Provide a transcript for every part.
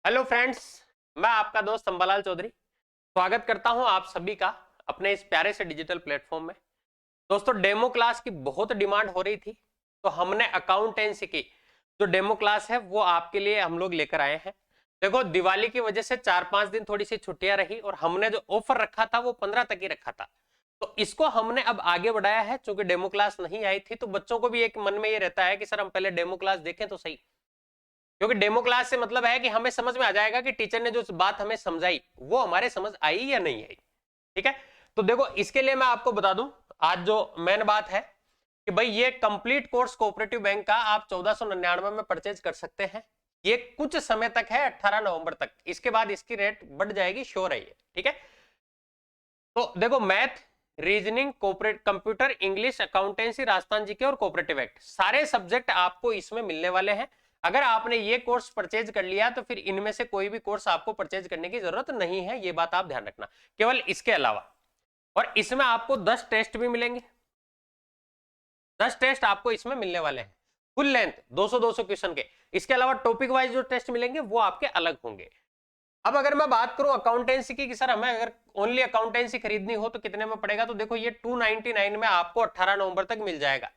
Hello friends, मैं आपका दोस्त अंबालाल चौधरी स्वागत करता हूं आप सभी का अपने इस प्यारे से डिजिटल प्लेटफॉर्म में। दोस्तों, डेमो क्लास की बहुत डिमांड हो रही थी, तो हमने अकाउंटेंसी की जो डेमो क्लास है वो आपके लिए हम लोग लेकर आए हैं। देखो, दिवाली की वजह से 4-5 दिन थोड़ी सी छुट्टियां रही और हमने जो ऑफर रखा था वो 15 तक ही रखा था, तो इसको हमने अब आगे बढ़ाया है। क्योंकि डेमो क्लास नहीं आई थी तो बच्चों को भी एक मन में ये रहता है कि सर हम पहले डेमो क्लास देखें तो सही, क्योंकि डेमो क्लास से मतलब है कि हमें समझ में आ जाएगा कि टीचर ने जो बात हमें समझाई वो हमारे समझ आई या नहीं आई। ठीक है, तो देखो इसके लिए मैं आपको बता दूं, आज जो मेन बात है कि भाई ये कंप्लीट कोर्स कोऑपरेटिव बैंक का आप 1499 में परचेज कर सकते हैं। ये कुछ समय तक है, 18 नवंबर तक, इसके बाद इसकी रेट बढ़ जाएगी, श्योर है ये। ठीक है, तो देखो math, reasoning, cooperate, computer, English, accountancy, Rajasthan GK और कोऑपरेटिव एक्ट, सारे सब्जेक्ट आपको इसमें मिलने वाले हैं। अगर आपने ये कोर्स परचेज कर लिया तो फिर इनमें से कोई भी कोर्स आपको परचेज करने की जरूरत नहीं है, ये बात आप ध्यान रखना। केवल इसके अलावा, और इसमें आपको 10 टेस्ट भी मिलेंगे, 10 टेस्ट आपको इसमें मिलने वाले हैं, फुल लेंथ 200-200 क्वेश्चन के। इसके अलावा टॉपिक वाइज जो टेस्ट मिलेंगे वो आपके अलग होंगे। अब अगर मैं बात करूं अकाउंटेंसी की कि सर हमें अगर ओनली अकाउंटेंसी खरीदनी हो तो कितने में पड़ेगा, तो देखो ये 299 में आपको 18 नवंबर तक मिल जाएगा।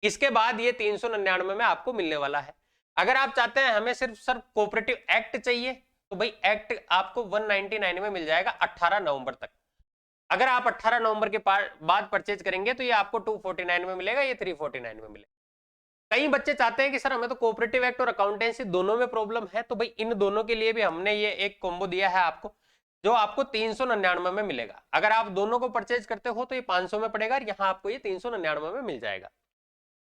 इसके बाद ये 399 में आपको मिलने वाला है। अगर आप चाहते हैं हमें सिर्फ सर कोऑपरेटिव एक्ट चाहिए तो भाई एक्ट आपको 199 में मिल जाएगा 18 नवंबर तक। अगर आप 18 नवंबर के बाद परचेज करेंगे तो ये आपको 249 में मिलेगा, ये 349 में मिलेगा। कई बच्चे चाहते हैं कि सर हमें तो कोऑपरेटिव एक्ट और अकाउंटेंसी दोनों में प्रॉब्लम है, तो भाई इन दोनों के लिए भी हमने ये एक कॉम्बो दिया है आपको, जो आपको 399 में मिलेगा। अगर आप दोनों को परचेज करते हो तो ये 500 में पड़ेगा और यहाँ आपको ये 399 में मिल जाएगा।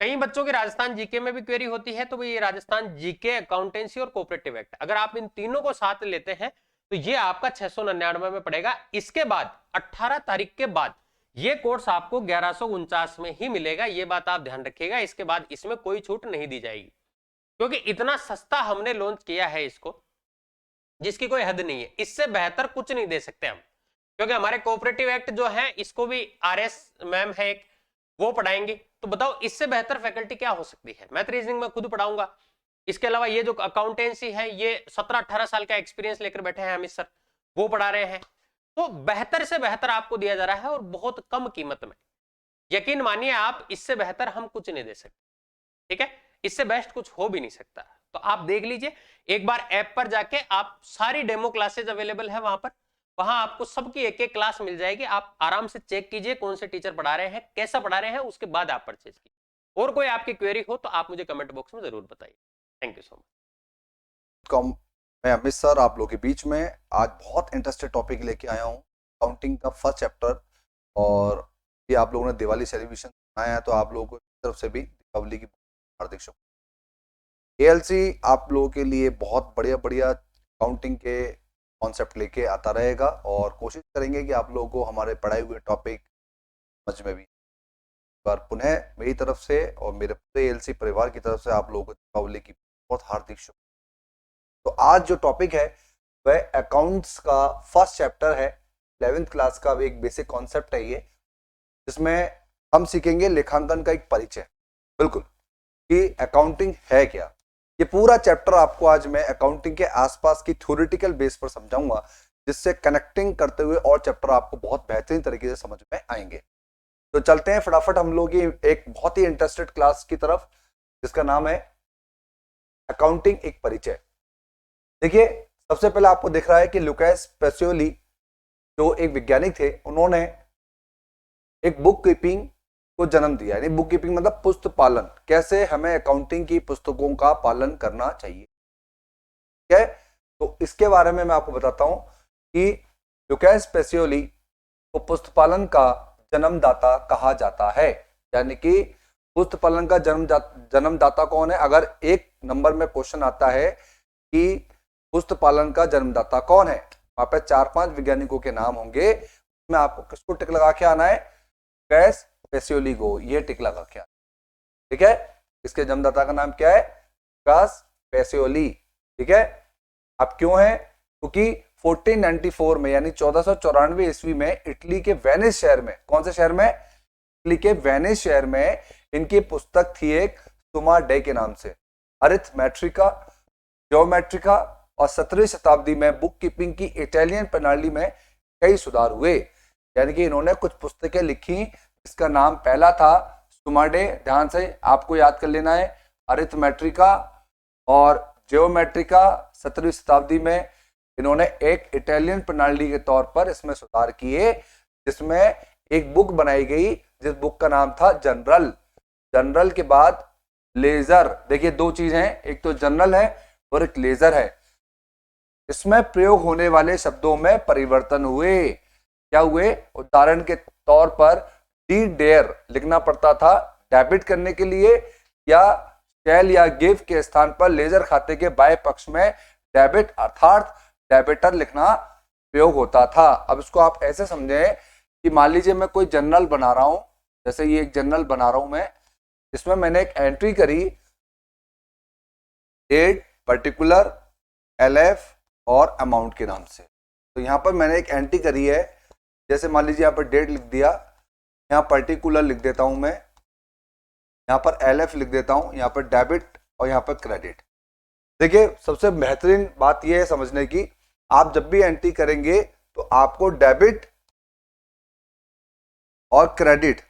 कई बच्चों की राजस्थान जीके में भी क्वेरी होती है, तो भाई ये राजस्थान जीके, अकाउंटेंसी और कोऑपरेटिव एक्ट, अगर आप इन तीनों को साथ लेते हैं तो ये आपका 699 में पड़ेगा। इसके बाद 18 तारीख के बाद ये कोर्स आपको 1149 में ही मिलेगा, ये बात आप ध्यान रखिएगा। इसके बाद इसमें कोई छूट नहीं दी जाएगी, क्योंकि इतना सस्ता हमने लॉन्च किया है इसको जिसकी कोई हद नहीं है। इससे बेहतर कुछ नहीं दे सकते हम, क्योंकि हमारे कोऑपरेटिव एक्ट जो है इसको भी आरएस मैम है एक, वो पढ़ाएंगे। तो बताओ इससे बेहतर फैकल्टी क्या हो सकती है। मैथ रीजनिंग में खुद पढ़ाऊंगा, इसके अलावा ये जो अकाउंटेंसी है ये 17-18 साल का एक्सपीरियंस लेकर बैठे हैं अमित सर, वो पढ़ा रहे हैं। तो बेहतर से बेहतर आपको दिया जा रहा है और बहुत कम कीमत में। यकीन मानिए आप, इससे बेहतर हम कुछ नहीं दे सकते। ठीक है, इससे बेस्ट कुछ हो भी नहीं सकता। तो आप देख लीजिए, एक बार ऐप पर जाके आप सारी डेमो क्लासेज अवेलेबल है वहां पर, वहां आपको सबकी एक एक क्लास मिल जाएगी। आप आराम से चेक कीजिए कौन से टीचर पढ़ा रहे हैं, कैसा पढ़ा रहे हैं, उसके बाद आप परचेज कीजिए। और कोई आपकी क्वेरी हो तो आप मुझे कमेंट बॉक्स में जरूर बताइए। Thank you so much. मैं अमित सर आप लोगों के बीच में आज बहुत इंटरेस्टेड टॉपिक लेके आया हूँ, अकाउंटिंग का फर्स्ट चैप्टर। और ये आप लोगों ने दिवाली सेलिब्रेशन बनाया है, तो आप लोगों को तरफ से भी दीपावली की हार्दिक शुभकामनाएं। एएलसी आप लोगों के लिए बहुत बढ़िया बढ़िया अकाउंटिंग के कॉन्सेप्ट लेके आता रहेगा, और कोशिश करेंगे कि आप लोगों को हमारे पढ़ाए हुए टॉपिक समझ में भी। बार पुनः मेरी तरफ से और मेरे पूरे एएलसी परिवार की तरफ से आप लोगों को दीपावली की बहुत हार्दिक शुभकामनाएं। तो आज जो टॉपिक है वह अकाउंट्स का फर्स्ट चैप्टर है, 11th क्लास का एक बेसिक कॉन्सेप्ट है ये, जिसमें हम सीखेंगे लेखांकन का एक परिचय, बिल्कुल, कि अकाउंटिंग है क्या। ये पूरा चैप्टर आपको आज मैं अकाउंटिंग के आसपास की थ्योरेटिकल बेस पर समझाऊंगा, जिससे कनेक्टिंग करते हुए और चैप्टर आपको बहुत बेहतरीन तरीके से समझ में आएंगे। तो चलते हैं फटाफट हम लोग एक बहुत ही इंटरेस्टेड क्लास की तरफ, जिसका नाम है अकाउंटिंग एक परिचय। देखिए, सबसे पहले आपको दिख रहा है कि लुकास पेसियोली जो एक वैज्ञानिक थे, उन्होंने एक बुक कीपिंग को जन्म दिया। यानी बुक कीपिंग मतलब पुस्तक पालन, कैसे हमें अकाउंटिंग की पुस्तकों का पालन करना चाहिए। ठीक है, तो इसके बारे में मैं आपको बताता हूं कि लुकास पेसियोली को पुस्तक पालन का जन्मदाता कहा जाता है। यानी कि पुस्तक पालन का जन्मदाता कौन है। अगर एक नंबर में क्वेश्चन आता है कि पुस्तक पालन का जन्मदाता कौन है, वहां पे 4-5 वैज्ञानिकों के नाम होंगे, उसमें आपको किसको टिक लगा के आना है, लुकास पेसियोली को, ये टिक लगा के आना। ठीक है, इसके जन्मदाता का नाम क्या है, लुकास पेसियोली। ठीक है, अब क्यों है, क्योंकि 1494 में यानी 1494 ईस्वी में इटली के वेनिस शहर में, कौन से शहर में, इटली के वेनिस शहर में इनकी पुस्तक थी एक सुमा डे के नाम से, अरिथमेट्रिका, ज्योमेट्रिका और 17वीं शताब्दी में बुक कीपिंग की इटालियन प्रणाली में कई सुधार हुए। यानी कि इन्होंने कुछ पुस्तकें लिखी, इसका नाम पहला था सुमाडे, ध्यान से आपको याद कर लेना है, अरिथमेट्रिका और जियोमेट्रिका। 17वीं शताब्दी में इन्होंने एक इटालियन प्रणाली के तौर पर इसमें सुधार किए, जिसमें एक बुक बनाई गई जिस बुक का नाम था जनरल। जनरल के बाद लेजर, देखिए दो चीज हैं, एक तो जनरल है और एक लेजर है। इसमें प्रयोग होने वाले शब्दों में परिवर्तन हुए। क्या हुए? उदाहरण के तौर पर डी डेयर लिखना पड़ता था डेबिट करने के लिए, या शैल या गिव के स्थान पर लेजर खाते के बाएं पक्ष में डेबिट अर्थात डेबिटर लिखना प्रयोग होता था। अब इसको आप ऐसे समझें कि मान लीजिए मैं कोई जर्नल बना रहा हूं, जैसे ये एक जर्नल बना रहा हूं मैं, इसमें मैंने एक एंट्री करी डेट, पर्टिकुलर, एलएफ और अमाउंट के नाम से। तो यहाँ पर मैंने एक एंट्री करी है, जैसे मान लीजिए यहाँ पर डेट लिख दिया, यहाँ पर्टिकुलर लिख देता हूं मैं, यहाँ पर एलएफ लिख देता हूं, यहाँ पर डेबिट और यहाँ पर क्रेडिट। देखिए सबसे बेहतरीन बात यह है समझने की, आप जब भी एंट्री करेंगे तो आपको डेबिट और क्रेडिट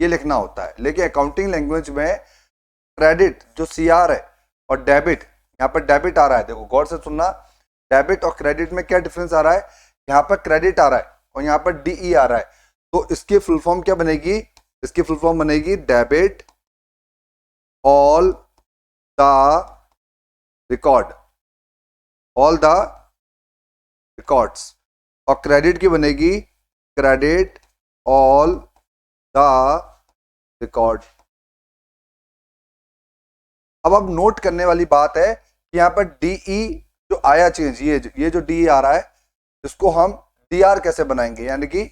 ये लिखना होता है, लेकिन अकाउंटिंग लैंग्वेज में क्रेडिट जो सीआर है और डेबिट, यहाँ पर डेबिट आ रहा है, देखो गौर से सुनना, डेबिट और क्रेडिट में क्या डिफरेंस आ रहा है, यहाँ पर क्रेडिट आ रहा है और यहाँ पर डीई आ रहा है, तो इसकी फुल फॉर्म क्या बनेगी? इसकी फुल फॉर्म बनेगी debit all the record, all the records, और क्रेडिट की बनेगी क्रेडिट ऑल द रिकॉर्ड। अब नोट करने वाली बात है कि यहाँ पर डीई जो आया चेंज, ये जो डीई आ रहा है, इसको हम डीआर कैसे बनाएंगे, यानी कि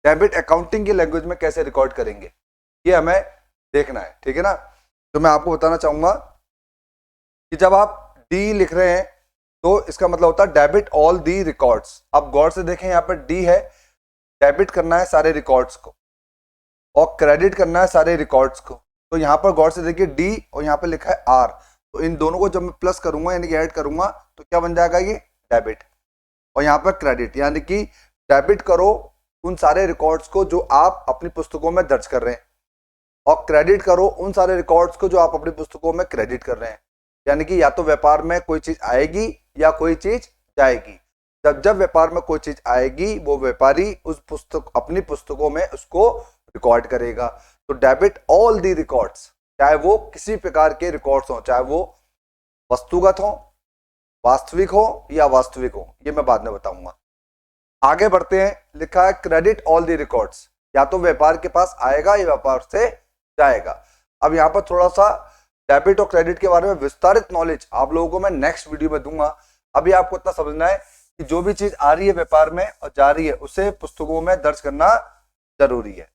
डेबिट अकाउंटिंग की लैंग्वेज में कैसे रिकॉर्ड करेंगे, ये हमें देखना है, ठीक है ना। तो मैं आपको बताना चाहूंगा कि जब आप डी लिख रहे हैं तो इसका मतलब होता है डेबिट ऑल दी रिकॉर्ड्स। अब गौर से देखें, यहाँ पर डी है, डेबिट करना है सारे रिकॉर्ड्स को और क्रेडिट करना है सारे रिकॉर्ड्स को। तो यहाँ पर गौर से देखिए डी और यहाँ पर लिखा है आर, तो इन दोनों को जब मैं प्लस करूंगा यानी कि ऐड करूंगा तो क्या बन जाएगा, ये डेबिट, और यहाँ पर क्रेडिट, यानी कि डेबिट करो उन सारे रिकॉर्ड्स को जो आप अपनी पुस्तकों में दर्ज कर रहे हैं और क्रेडिट करो उन सारे रिकॉर्ड्स को जो आप अपनी पुस्तकों में क्रेडिट कर रहे हैं। यानी कि या तो व्यापार में कोई चीज आएगी या कोई चीज जाएगी। जब व्यापार में कोई चीज आएगी वो व्यापारी उस पुस्तक अपनी पुस्तकों में उसको रिकॉर्ड करेगा। तो डेबिट ऑल दी रिकॉर्ड्स, चाहे वो किसी प्रकार के रिकॉर्ड्स हो, चाहे वो वस्तुगत हो, वास्तविक हो या वास्तविक हो, ये मैं बाद में बताऊंगा। आगे बढ़ते हैं, लिखा है क्रेडिट ऑल दी रिकॉर्ड्स, या तो व्यापार के पास आएगा या व्यापार से जाएगा। अब यहाँ पर थोड़ा सा डेबिट और क्रेडिट के बारे में विस्तारित नॉलेज आप लोगों को मैं नेक्स्ट वीडियो में दूंगा। अभी आपको इतना समझना है कि जो भी चीज आ रही है व्यापार में और जा रही है उसे पुस्तकों में दर्ज करना जरूरी है।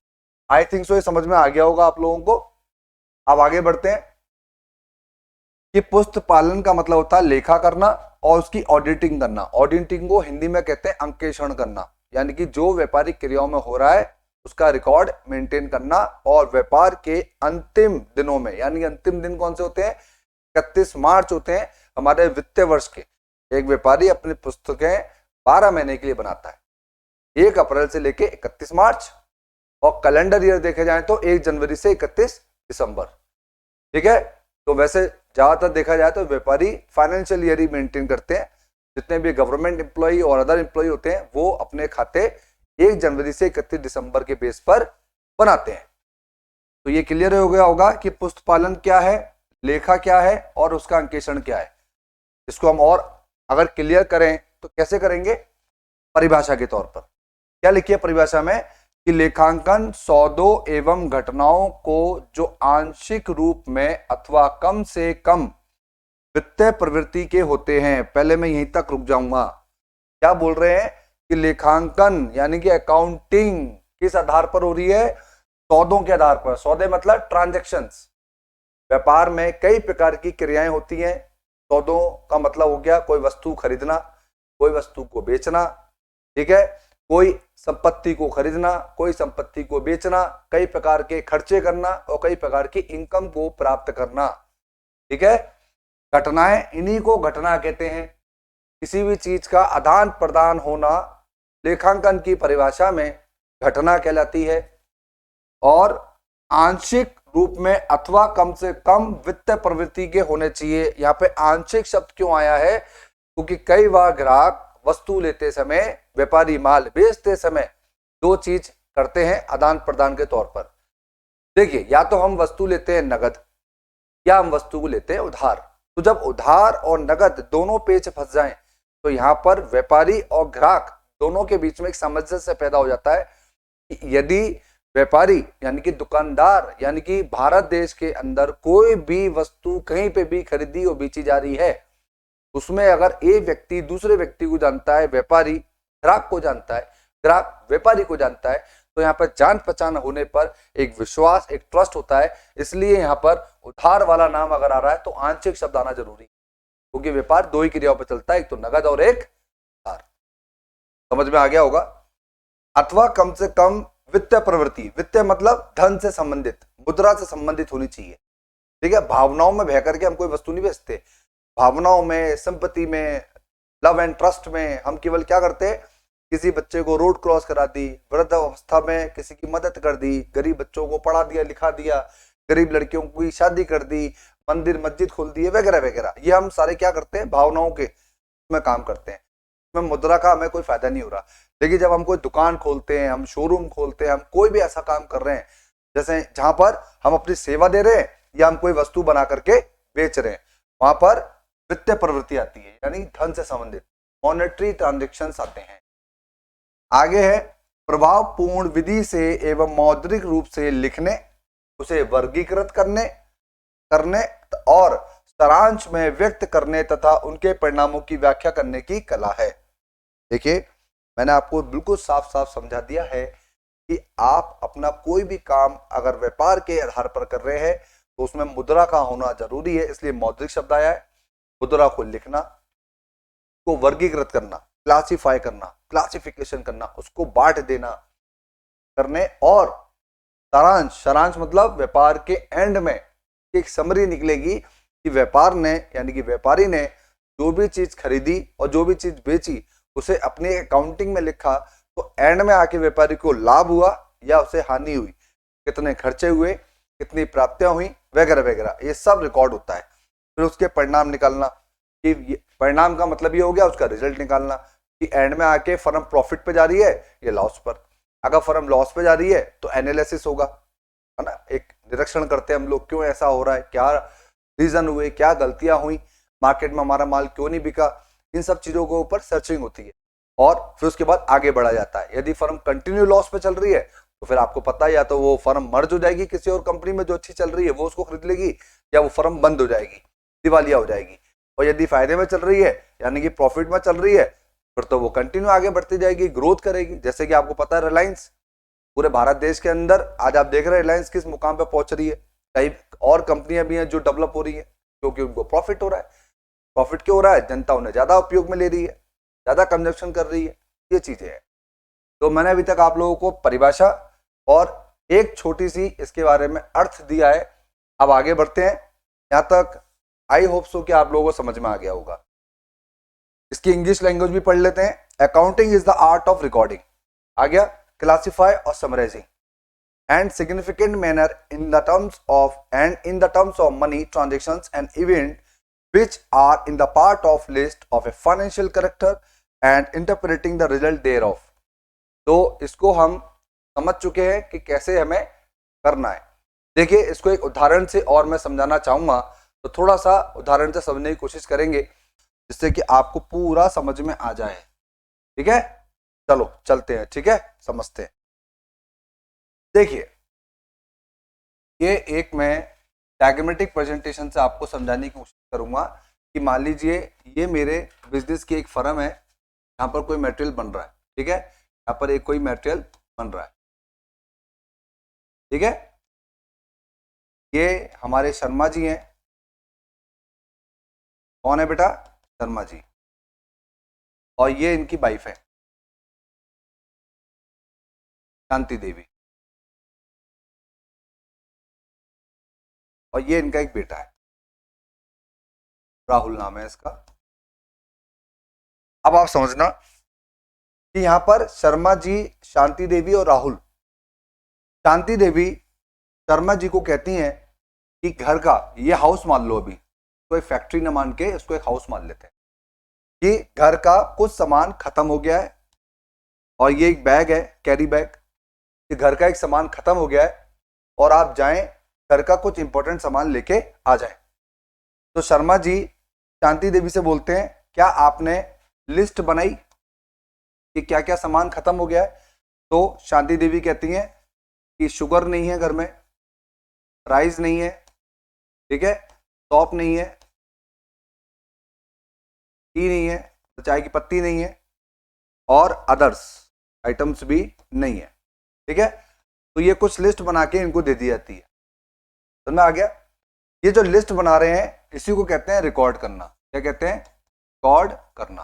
आई थिंक सो ये समझ में आ गया होगा आप लोगों को। अब आगे बढ़ते हैं कि पुस्त पालन का मतलब होता है लेखा करना और उसकी ऑडिटिंग करना। ऑडिटिंग को हिंदी में कहते हैं अंकेक्षण करना, यानी कि जो व्यापारिक क्रियाओं में हो रहा है उसका रिकॉर्ड मेंटेन करना। और व्यापार के अंतिम दिनों में, यानी अंतिम दिन कौन से होते हैं, 31 मार्च होते हैं हमारे वित्तीय वर्ष के। एक व्यापारी अपनी पुस्तकें 12 महीने के लिए बनाता है, 1 अप्रैल से लेके 31 मार्च, और कैलेंडर ईयर देखे जाए तो 1 जनवरी से 31 दिसंबर। ठीक है, तो वैसे ज्यादातर देखा जाए तो व्यापारी फाइनेंशियल ईयर ही मेंटेन करते हैं। जितने भी गवर्नमेंट एम्प्लॉय और अदर एम्प्लॉय होते हैं वो अपने खाते 1 जनवरी से 31 दिसंबर के बेस पर बनाते हैं। तो ये क्लियर हो गया होगा कि पुस्त पालन क्या है, लेखा क्या है और उसका अंकेक्षण क्या है। इसको हम और अगर क्लियर करें तो कैसे करेंगे, परिभाषा के तौर पर क्या लिखिए परिभाषा में कि लेखांकन सौदों एवं घटनाओं को जो आंशिक रूप में अथवा कम से कम वित्तीय प्रवृत्ति के होते हैं। पहले मैं यहीं तक रुक जाऊंगा। क्या बोल रहे हैं कि लेखांकन यानी कि अकाउंटिंग किस आधार पर हो रही है, सौदों के आधार पर। सौदे मतलब ट्रांजैक्शंस। व्यापार में कई प्रकार की क्रियाएं होती हैं। सौदों का मतलब हो गया कोई वस्तु खरीदना, कोई वस्तु को बेचना, ठीक है, कोई संपत्ति को खरीदना, कोई संपत्ति को बेचना, कई प्रकार के खर्चे करना और कई प्रकार की इनकम को प्राप्त करना। ठीक है, घटनाएं, इन्हीं को घटना कहते हैं। किसी भी चीज का आदान प्रदान होना लेखांकन की परिभाषा में घटना कहलाती है। और आंशिक रूप में अथवा कम से कम वित्तीय प्रवृत्ति के होने चाहिए। यहाँ पे आंशिक शब्द क्यों आया है? क्योंकि कई बार ग्राहक वस्तु लेते समय, व्यापारी माल बेचते समय दो चीज करते हैं आदान प्रदान के तौर पर। देखिए, या तो हम वस्तु लेते हैं नगद, या हम वस्तु को लेते हैं उधार। तो जब उधार और नगद दोनों पेच फंस जाएं, तो यहाँ पर व्यापारी और ग्राहक दोनों के बीच में एक सामंजस्य पैदा हो जाता है। यदि व्यापारी यानी कि दुकानदार यानी कि भारत देश के अंदर कोई भी वस्तु कहीं पे भी खरीदी और बेची जा रही है, उसमें अगर एक व्यक्ति दूसरे व्यक्ति को जानता है, व्यापारी ग्राहक को जानता है, ग्राहक व्यापारी को जानता है, तो यहाँ पर जान पहचान होने पर एक विश्वास, एक ट्रस्ट होता है। इसलिए यहाँ पर उधार वाला नाम अगर आ रहा है तो आंशिक शब्द आना जरूरी है, क्योंकि व्यापार दो ही क्रियाओं पर चलता है, एक तो नगद और एक उधार। समझ में आ गया होगा। अथवा कम से कम वित्तीय प्रवृत्ति, वित्तीय मतलब धन से संबंधित, मुद्रा से संबंधित होनी चाहिए। ठीक है, भावनाओं में बह करके हम कोई वस्तु नहीं बेचते। भावनाओं में, संपत्ति में, लव एंड ट्रस्ट में हम केवल क्या करते हैं? किसी बच्चे को रोड क्रॉस करा दी, वृद्ध अवस्था में किसी की मदद कर दी, गरीब बच्चों को पढ़ा दिया लिखा दिया, गरीब लड़कियों की शादी कर दी, मंदिर मस्जिद खोल दिए, वगैरह वगैरह। ये हम सारे क्या करते हैं? भावनाओं के में काम करते हैं। इसमें मुद्रा का हमें कोई फायदा नहीं हो रहा। लेकिन जब हम कोई दुकान खोलते हैं, हम शोरूम खोलते हैं, हम कोई भी ऐसा काम कर रहे हैं जैसे जहां पर हम अपनी सेवा दे रहे हैं या हम कोई वस्तु बना करके बेच रहे हैं, वहां पर वित्तीय प्रवृत्ति आती है, यानी धन से संबंधित मॉनेटरी ट्रांजेक्शन्स आते हैं। आगे है प्रभावपूर्ण विधि से एवं मौद्रिक रूप से लिखने, उसे वर्गीकृत करने और सारांश में व्यक्त करने तथा उनके परिणामों की व्याख्या करने की कला है। देखिए, मैंने आपको बिल्कुल साफ साफ समझा दिया है कि आप अपना कोई भी काम अगर व्यापार के आधार पर कर रहे हैं तो उसमें मुद्रा का होना जरूरी है, इसलिए मौद्रिक शब्द आया है। मुद्रा को लिखना, को वर्गीकृत करना, क्लासिफाई करना, क्लासिफिकेशन करना, उसको बांट देना करने, और सारांश मतलब व्यापार के एंड में एक समरी निकलेगी कि व्यापार ने यानी कि व्यापारी ने जो भी चीज खरीदी और जो भी चीज बेची उसे अपने अकाउंटिंग में लिखा, तो एंड में आके व्यापारी को लाभ हुआ या उसे हानि हुई, कितने खर्चे हुए, कितनी प्राप्तियां हुई, वगैरह वगैरह, ये सब रिकॉर्ड होता है। फिर उसके परिणाम निकालना, कि परिणाम का मतलब ये हो गया उसका रिजल्ट निकालना कि एंड में आके फर्म प्रॉफिट पे जा रही है या लॉस पर। अगर फर्म लॉस पे जा रही है तो एनालिसिस होगा, है ना, एक निरीक्षण करते हैं हम लोग, क्यों ऐसा हो रहा है, क्या रीजन हुए, क्या गलतियां हुई, मार्केट में हमारा माल क्यों नहीं बिका, इन सब चीजों के ऊपर सर्चिंग होती है। और फिर उसके बाद आगे बढ़ा जाता है। यदि फर्म कंटिन्यू लॉस पे चल रही है तो फिर आपको पता है, या तो वो फर्म मर्ज हो जाएगी किसी और कंपनी में जो अच्छी चल रही है, वो उसको खरीद लेगी, या वो फर्म बंद हो जाएगी, दिवालिया हो जाएगी। और यदि फायदे में चल रही है यानी कि प्रॉफिट में चल रही है, फिर तो वो कंटिन्यू आगे बढ़ती जाएगी, ग्रोथ करेगी। जैसे कि आपको पता है रिलायंस पूरे भारत देश के अंदर आज आप देख रहे हैं रिलायंस किस मुकाम पे पहुंच रही है। कई और कंपनियां भी हैं जो डेवलप हो रही है क्योंकि उनको प्रॉफिट हो रहा है। प्रॉफिट क्यों हो रहा है? जनता उन्हें ज्यादा उपयोग में ले रही है, ज्यादा कंजप्शन कर रही है, ये चीजें हैं। तो मैंने अभी तक आप लोगों को परिभाषा और एक छोटी सी इसके बारे में अर्थ दिया है। अब आगे बढ़ते हैं। यहाँ तक आई होप सो कि आप लोगों को समझ में आ गया होगा। इसकी इंग्लिश लैंग्वेज भी पढ़ लेते हैं। Accounting is the art of recording, आ गया, क्लासिफाई और summarising and significant manner in the terms of money transactions and event which are in the part of list of a financial character and interpreting the result thereof। तो इसको हम समझ चुके हैं कि कैसे हमें करना है। देखिए, इसको एक उदाहरण से और मैं समझाना चाहूंगा, तो थोड़ा सा उदाहरण से समझने की कोशिश करेंगे जिससे कि आपको पूरा समझ में आ जाए। ठीक है, चलो चलते हैं। ठीक है, समझते हैं। देखिए, ये एक मैं डायग्रामेटिक प्रेजेंटेशन से आपको समझाने की कोशिश करूंगा कि मान लीजिए ये मेरे बिजनेस की एक फर्म है, यहाँ पर कोई मटेरियल बन रहा है। ठीक है, यहाँ पर एक कोई मटेरियल बन रहा है। ठीक है, ये हमारे शर्मा जी हैं। कौन है बेटा? शर्मा जी। और ये इनकी वाइफ है शांति देवी, और ये इनका एक बेटा है राहुल नाम है इसका। अब आप समझना कि यहां पर शर्मा जी, शांति देवी और राहुल। शांति देवी शर्मा जी को कहती हैं कि घर का ये हाउस मान लो, अभी कोई फैक्ट्री न मान के इसको एक हाउस मान लेते हैं, कि घर का कुछ सामान खत्म हो गया है, और ये एक बैग है, कैरी बैग, कि घर का एक सामान खत्म हो गया है और आप जाएं घर का कुछ इंपॉर्टेंट सामान लेके आ जाएं। तो शर्मा जी शांति देवी से बोलते हैं, क्या आपने लिस्ट बनाई कि क्या क्या सामान खत्म हो गया है? तो शांति देवी कहती हैं कि शुगर नहीं है घर में, राइस नहीं है, ठीक है, सौंफ नहीं है, टी नहीं है, चाय की पत्ती नहीं है, और अदर्स आइटम्स भी नहीं है, ठीक है। तो ये कुछ लिस्ट बना के इनको दे दी जाती है। समझ में आ गया? ये जो लिस्ट बना रहे हैं इसी को कहते हैं रिकॉर्ड करना। क्या कहते हैं? रिकॉर्ड करना।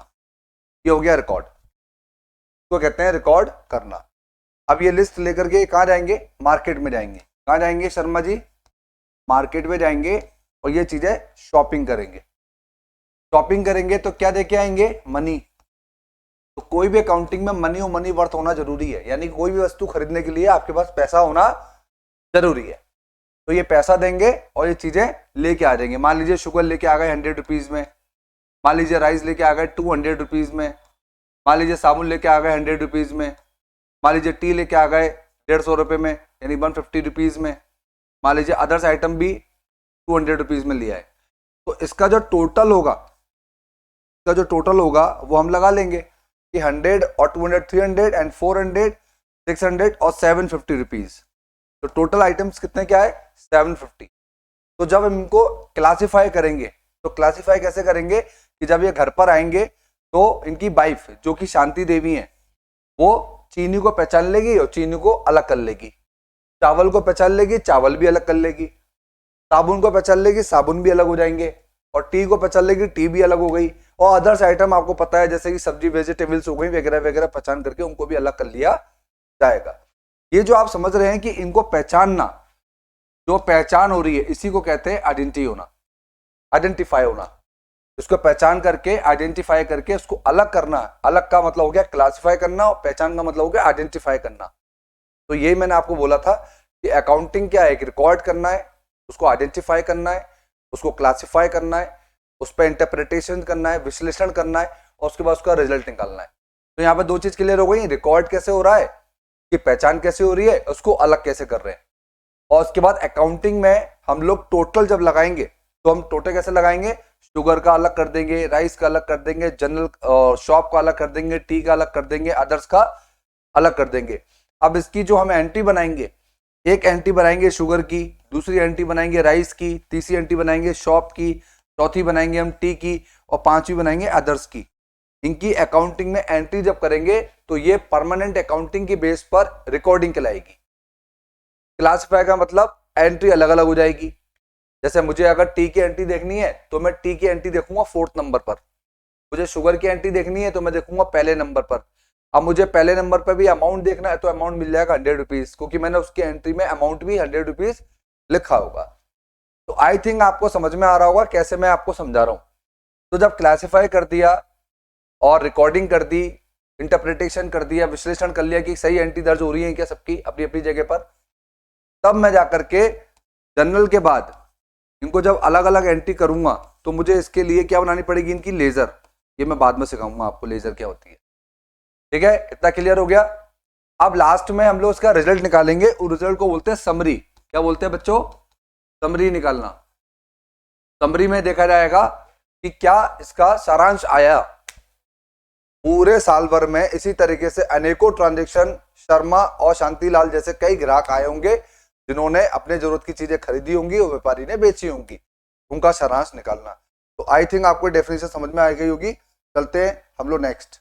ये हो गया रिकॉर्ड, इसको कहते हैं रिकॉर्ड करना। अब ये लिस्ट लेकर के कहाँ जाएंगे? मार्केट में जाएंगे। कहाँ जाएंगे शर्मा जी? मार्केट में जाएंगे और ये चीजें शॉपिंग करेंगे। शॉपिंग करेंगे तो क्या देके आएंगे? मनी। तो कोई भी अकाउंटिंग में मनी और मनी वर्थ होना जरूरी है, यानी कोई भी वस्तु खरीदने के लिए आपके पास पैसा होना जरूरी है। तो ये पैसा देंगे और ये चीजें लेके आ जाएंगे। मान लीजिए शुगर लेके आ गए 100 रुपीज में, मान लीजिए राइस लेके आ गए 200 रुपीज में, मान लीजिए साबुन लेके आ गए 100 रुपीज में, मान लीजिए टी लेके आ गए 150 रुपये में, यानी 150 रुपीज में, मान लीजिए अदर्स आइटम भी 200 रुपीज में लिया है। तो इसका जो टोटल होगा वो हम लगा लेंगे कि 100 और 200 300 एंड 400 600 और 750 रुपीज। तो टोटल आइटम्स कितने क्या है? 750। तो जब हम इनको क्लासिफाई करेंगे तो क्लासिफाई कैसे करेंगे कि जब ये घर पर आएंगे तो इनकी वाइफ जो कि शांति देवी है वो चीनी को पहचान लेगी और चीनी को अलग कर लेगी, चावल को पहचान लेगी, चावल भी अलग कर लेगी, साबुन को पहचान लेगी, साबुन भी अलग हो जाएंगे, और टी को पहचान लेगी, टी भी अलग हो गई, और अदर्स आइटम आपको पता है जैसे कि सब्जी वेजिटेबल्स हो गई वगैरह वगैरह पहचान करके उनको भी अलग कर लिया जाएगा। ये जो आप समझ रहे हैं कि इनको पहचानना, जो पहचान हो रही है इसी को कहते हैं आइडेंटिफाई होना। इसको पहचान करके आइडेंटिफाई करके उसको अलग करना। अलग का मतलब हो गया क्लासिफाई करना और पहचान का मतलब हो गया आइडेंटिफाई करना। तो यही मैंने आपको बोला था कि अकाउंटिंग क्या है? एक रिकॉर्ड करना है, उसको आइडेंटिफाई करना है, उसको क्लासिफाई करना है, उस पर इंटरप्रिटेशन करना है, विश्लेषण करना है, और उसके बाद उसका रिजल्ट निकालना है। तो यहाँ पर दो चीज क्लियर हो गई, रिकॉर्ड कैसे हो रहा है, कि पहचान कैसे हो रही है, उसको अलग कैसे कर रहे हैं। और उसके बाद अकाउंटिंग में हम लोग टोटल जब लगाएंगे तो हम टोटल कैसे लगाएंगे? शुगर का अलग कर देंगे, राइस का अलग कर देंगे, जनरल शॉप का अलग कर देंगे, टी का अलग कर देंगे, अदर्स का अलग कर देंगे। अब इसकी जो हम एंट्री बनाएंगे, एक एंट्री बनाएंगे शुगर की, दूसरी एंट्री बनाएंगे राइस की, तीसरी एंट्री बनाएंगे शॉप की, चौथी बनाएंगे हम टी की, और पांचवी बनाएंगे अदर्स की। इनकी अकाउंटिंग में एंट्री जब करेंगे तो ये परमानेंट अकाउंटिंग की बेस पर रिकॉर्डिंग कहलाएगी। क्लासिफाई का मतलब एंट्री अलग अलग हो जाएगी। जैसे मुझे अगर टी की एंट्री देखनी है तो मैं टी की एंट्री देखूंगा 4th नंबर पर, मुझे शुगर की एंट्री देखनी है तो मैं देखूंगा पहले नंबर पर। अब मुझे पहले नंबर पर भी अमाउंट देखना है तो अमाउंट मिल जाएगा 100 रुपीज, क्योंकि मैंने उसकी एंट्री में अमाउंट भी 100 रुपीज लिखा होगा। तो आई थिंक आपको समझ में आ रहा होगा कैसे मैं आपको समझा रहा हूं। तो जब क्लासिफाई कर दिया और रिकॉर्डिंग कर दी, इंटरप्रिटेशन कर दिया, विश्लेषण कर लिया कि सही एंट्री दर्ज हो रही है क्या सबकी अपनी अपनी जगह पर, तब मैं जाकर के जनरल के बाद इनको जब अलग अलग एंट्री करूंगा तो मुझे इसके लिए क्या बनानी पड़ेगी? इनकी लेजर। ये मैं बाद में सिखाऊंगा आपको लेजर क्या होती है। ठीक है, इतना क्लियर हो गया। अब लास्ट में हम लोग इसका रिजल्ट निकालेंगे, उस रिजल्ट को बोलते हैं समरी। क्या बोलते हैं बच्चों? समरी निकालना। समरी में देखा जाएगा कि क्या इसका सारांश आया। पूरे साल भर में इसी तरीके से अनेकों ट्रांजैक्शन शर्मा और शांतिलाल जैसे कई ग्राहक आए होंगे जिन्होंने अपने जरूरत की चीजें खरीदी होंगी और व्यापारी ने बेची होंगी, उनका सारांश निकालना। तो आई थिंक आपको डेफिनेशन समझ में आ गई होगी। चलते हैं हम लोग नेक्स्ट।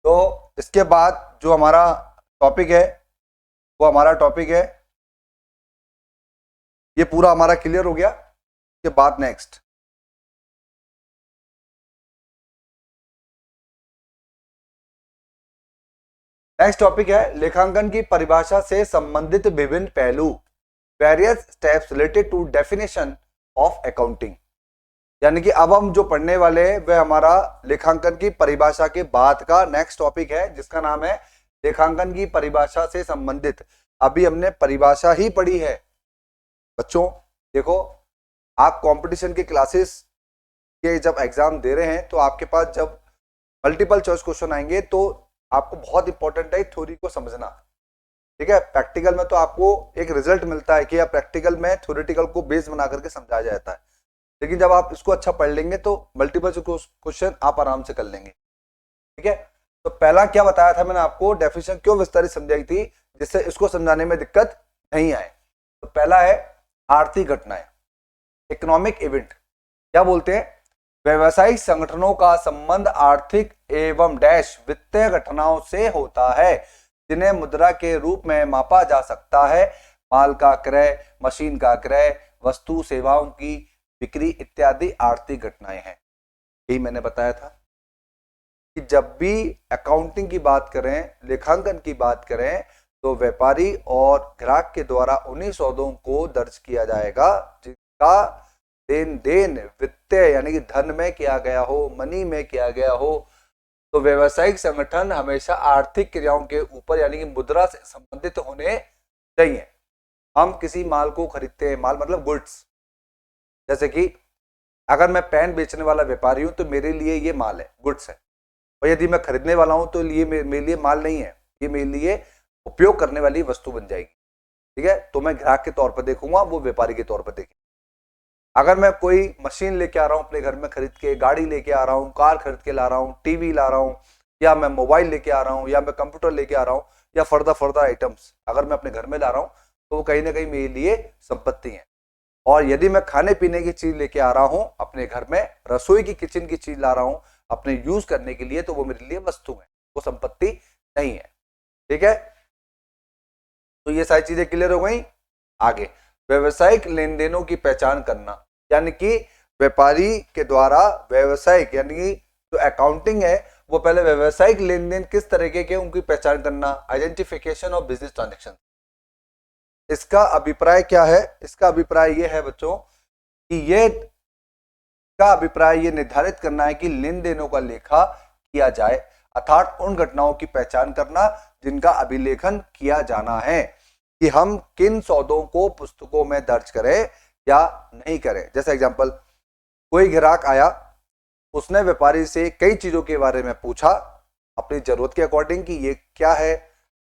तो इसके बाद जो हमारा टॉपिक है वो हमारा टॉपिक है, ये पूरा हमारा क्लियर हो गया। इसके बाद नेक्स्ट टॉपिक है लेखांकन की परिभाषा से संबंधित विभिन्न पहलू। Various steps related to definition of accounting. यानी कि अब हम जो पढ़ने वाले हैं वह हमारा लेखांकन की परिभाषा के बाद का नेक्स्ट टॉपिक है, जिसका नाम है लेखांकन की परिभाषा से संबंधित। अभी हमने परिभाषा ही पढ़ी है बच्चों। देखो, आप कंपटीशन के क्लासेस के जब एग्जाम दे रहे हैं तो आपके पास जब मल्टीपल चॉइस क्वेश्चन आएंगे तो आपको बहुत इंपॉर्टेंट है थ्योरी को समझना, ठीक है। प्रैक्टिकल में तो आपको एक रिजल्ट मिलता है कि प्रैक्टिकल में थ्योरेटिकल को बेस बना करके समझाया जाता है, लेकिन जब आप इसको अच्छा पढ़ लेंगे तो मल्टीपल क्वेश्चन आप आराम से कर लेंगे, ठीक है। तो पहला क्या बताया था मैंने आपको, डेफिनेशन क्यों विस्तारित समझाई थी, जिससे इसको समझाने में दिक्कत नहीं आए। तो पहला है आर्थिक घटनाएं, इकोनॉमिक इवेंट। क्या बोलते हैं, व्यवसायिक संगठनों का संबंध आर्थिक एवं डैश वित्तीय घटनाओं से होता है जिन्हें मुद्रा के रूप में मापा जा सकता है। माल का क्रय, मशीन का क्रय, वस्तु सेवाओं की बिक्री इत्यादि आर्थिक घटनाएं हैं। यही मैंने बताया था कि जब भी अकाउंटिंग की बात करें, लेखांकन की बात करें, तो व्यापारी और ग्राहक के द्वारा उन्हीं सौदों को दर्ज किया जाएगा जिनका लेन देन वित्तीय यानी कि धन में किया गया हो, मनी में किया गया हो। तो व्यवसायिक संगठन हमेशा आर्थिक क्रियाओं के ऊपर यानी कि मुद्रा से संबंधित होने चाहिए। हम किसी माल को खरीदते हैं, माल मतलब गुड्स, जैसे कि अगर मैं पेन बेचने वाला व्यापारी हूं तो मेरे लिए ये माल है, गुड्स है। और यदि मैं खरीदने वाला हूं तो ये मेरे लिए माल नहीं है, ये मेरे लिए उपयोग करने वाली वस्तु बन जाएगी, ठीक है। तो मैं ग्राहक के तौर पर देखूंगा, वो व्यापारी के तौर पर देखेंगे। अगर मैं कोई मशीन लेके आ रहा हूं अपने घर में खरीद के, गाड़ी लेके आ रहा हूं, कार खरीद के ला रहा हूं, टीवी ला रहा हूं, या मैं मोबाइल लेके आ रहा हूं, या मैं कंप्यूटर लेके आ रहा हूं, या फर्दर आइटम्स अगर मैं अपने घर में ला रहा हूं तो वो कहीं ना कहीं मेरे लिए संपत्ति है। और यदि मैं खाने पीने की चीज लेके आ रहा हूं अपने घर में, रसोई की किचन की चीज ला रहा हूं अपने यूज करने के लिए, तो वो मेरे लिए वस्तु है, वो संपत्ति नहीं है, ठीक है। तो ये सारी चीजें क्लियर हो गई। आगे व्यवसायिक लेन देनों की पहचान करना, यानी कि व्यापारी के द्वारा व्यवसायिक यानी कि जो अकाउंटिंग है वो पहले व्यवसायिक लेन देन किस तरीके के उनकी पहचान करना, आइडेंटिफिकेशन ऑफ बिजनेस ट्रांजेक्शन। इसका अभिप्राय क्या है, इसका अभिप्राय ये है बच्चों कि ये निर्धारित करना है कि लेन देनों का लेखा किया जाए, अर्थात उन घटनाओं की पहचान करना जिनका अभिलेखन किया जाना है, कि हम किन सौदों को पुस्तकों में दर्ज करें या नहीं करें। जैसे एग्जांपल, कोई ग्राहक आया, उसने व्यापारी से कई चीजों के बारे में पूछा अपनी जरूरत के अकॉर्डिंग कि ये क्या है,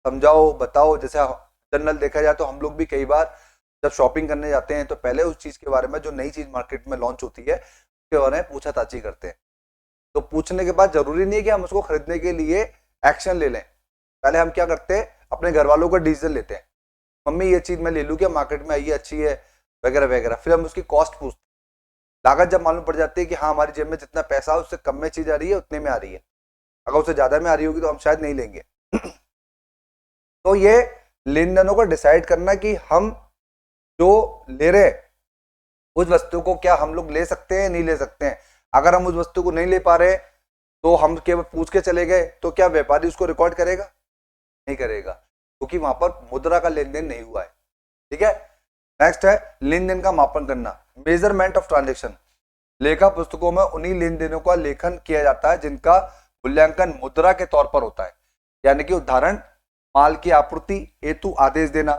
समझाओ, बताओ। जैसे जनरल देखा जाए तो हम लोग भी कई बार जब शॉपिंग करने जाते हैं तो पहले उस चीज के बारे में, जो नई चीज मार्केट में लॉन्च होती है उसके बारे में पूछताछ करते हैं। तो पूछने के बाद जरूरी नहीं है कि हम उसको खरीदने के लिए एक्शन ले लें। पहले हम क्या करते हैं, अपने घर वालों का डिसीजन लेते हैं, मम्मी ये चीज मैं ले लूं क्या, मार्केट में आई है, अच्छी है, वगैरह वगैरह। फिर हम उसकी कॉस्ट पूछते हैं, लागत जब मालूम पड़ जाती है कि हाँ हमारी जेब में जितना पैसा है उससे कम में चीज आ रही है, उतने में आ रही है, अगर उससे ज्यादा में आ रही होगी तो हम शायद नहीं लेंगे। तो ये लेन देनों को डिसाइड करना कि हम जो ले रहे उस वस्तु को क्या हम लोग ले सकते हैं, नहीं ले सकते हैं। अगर हम उस वस्तु को नहीं ले पा रहे तो हम केवल पूछ के चले गए तो क्या व्यापारी उसको रिकॉर्ड करेगा, नहीं करेगा, क्योंकि वहां पर मुद्रा का लेन देन नहीं हुआ है, ठीक है। नेक्स्ट है लेन देन का मापन करना, मेजरमेंट ऑफ ट्रांजेक्शन। लेखा पुस्तकों में उन्हीं लेन देनों का लेखन किया जाता है जिनका मूल्यांकन मुद्रा के तौर पर होता है। यानी कि उदाहरण, माल की आपूर्ति हेतु आदेश देना,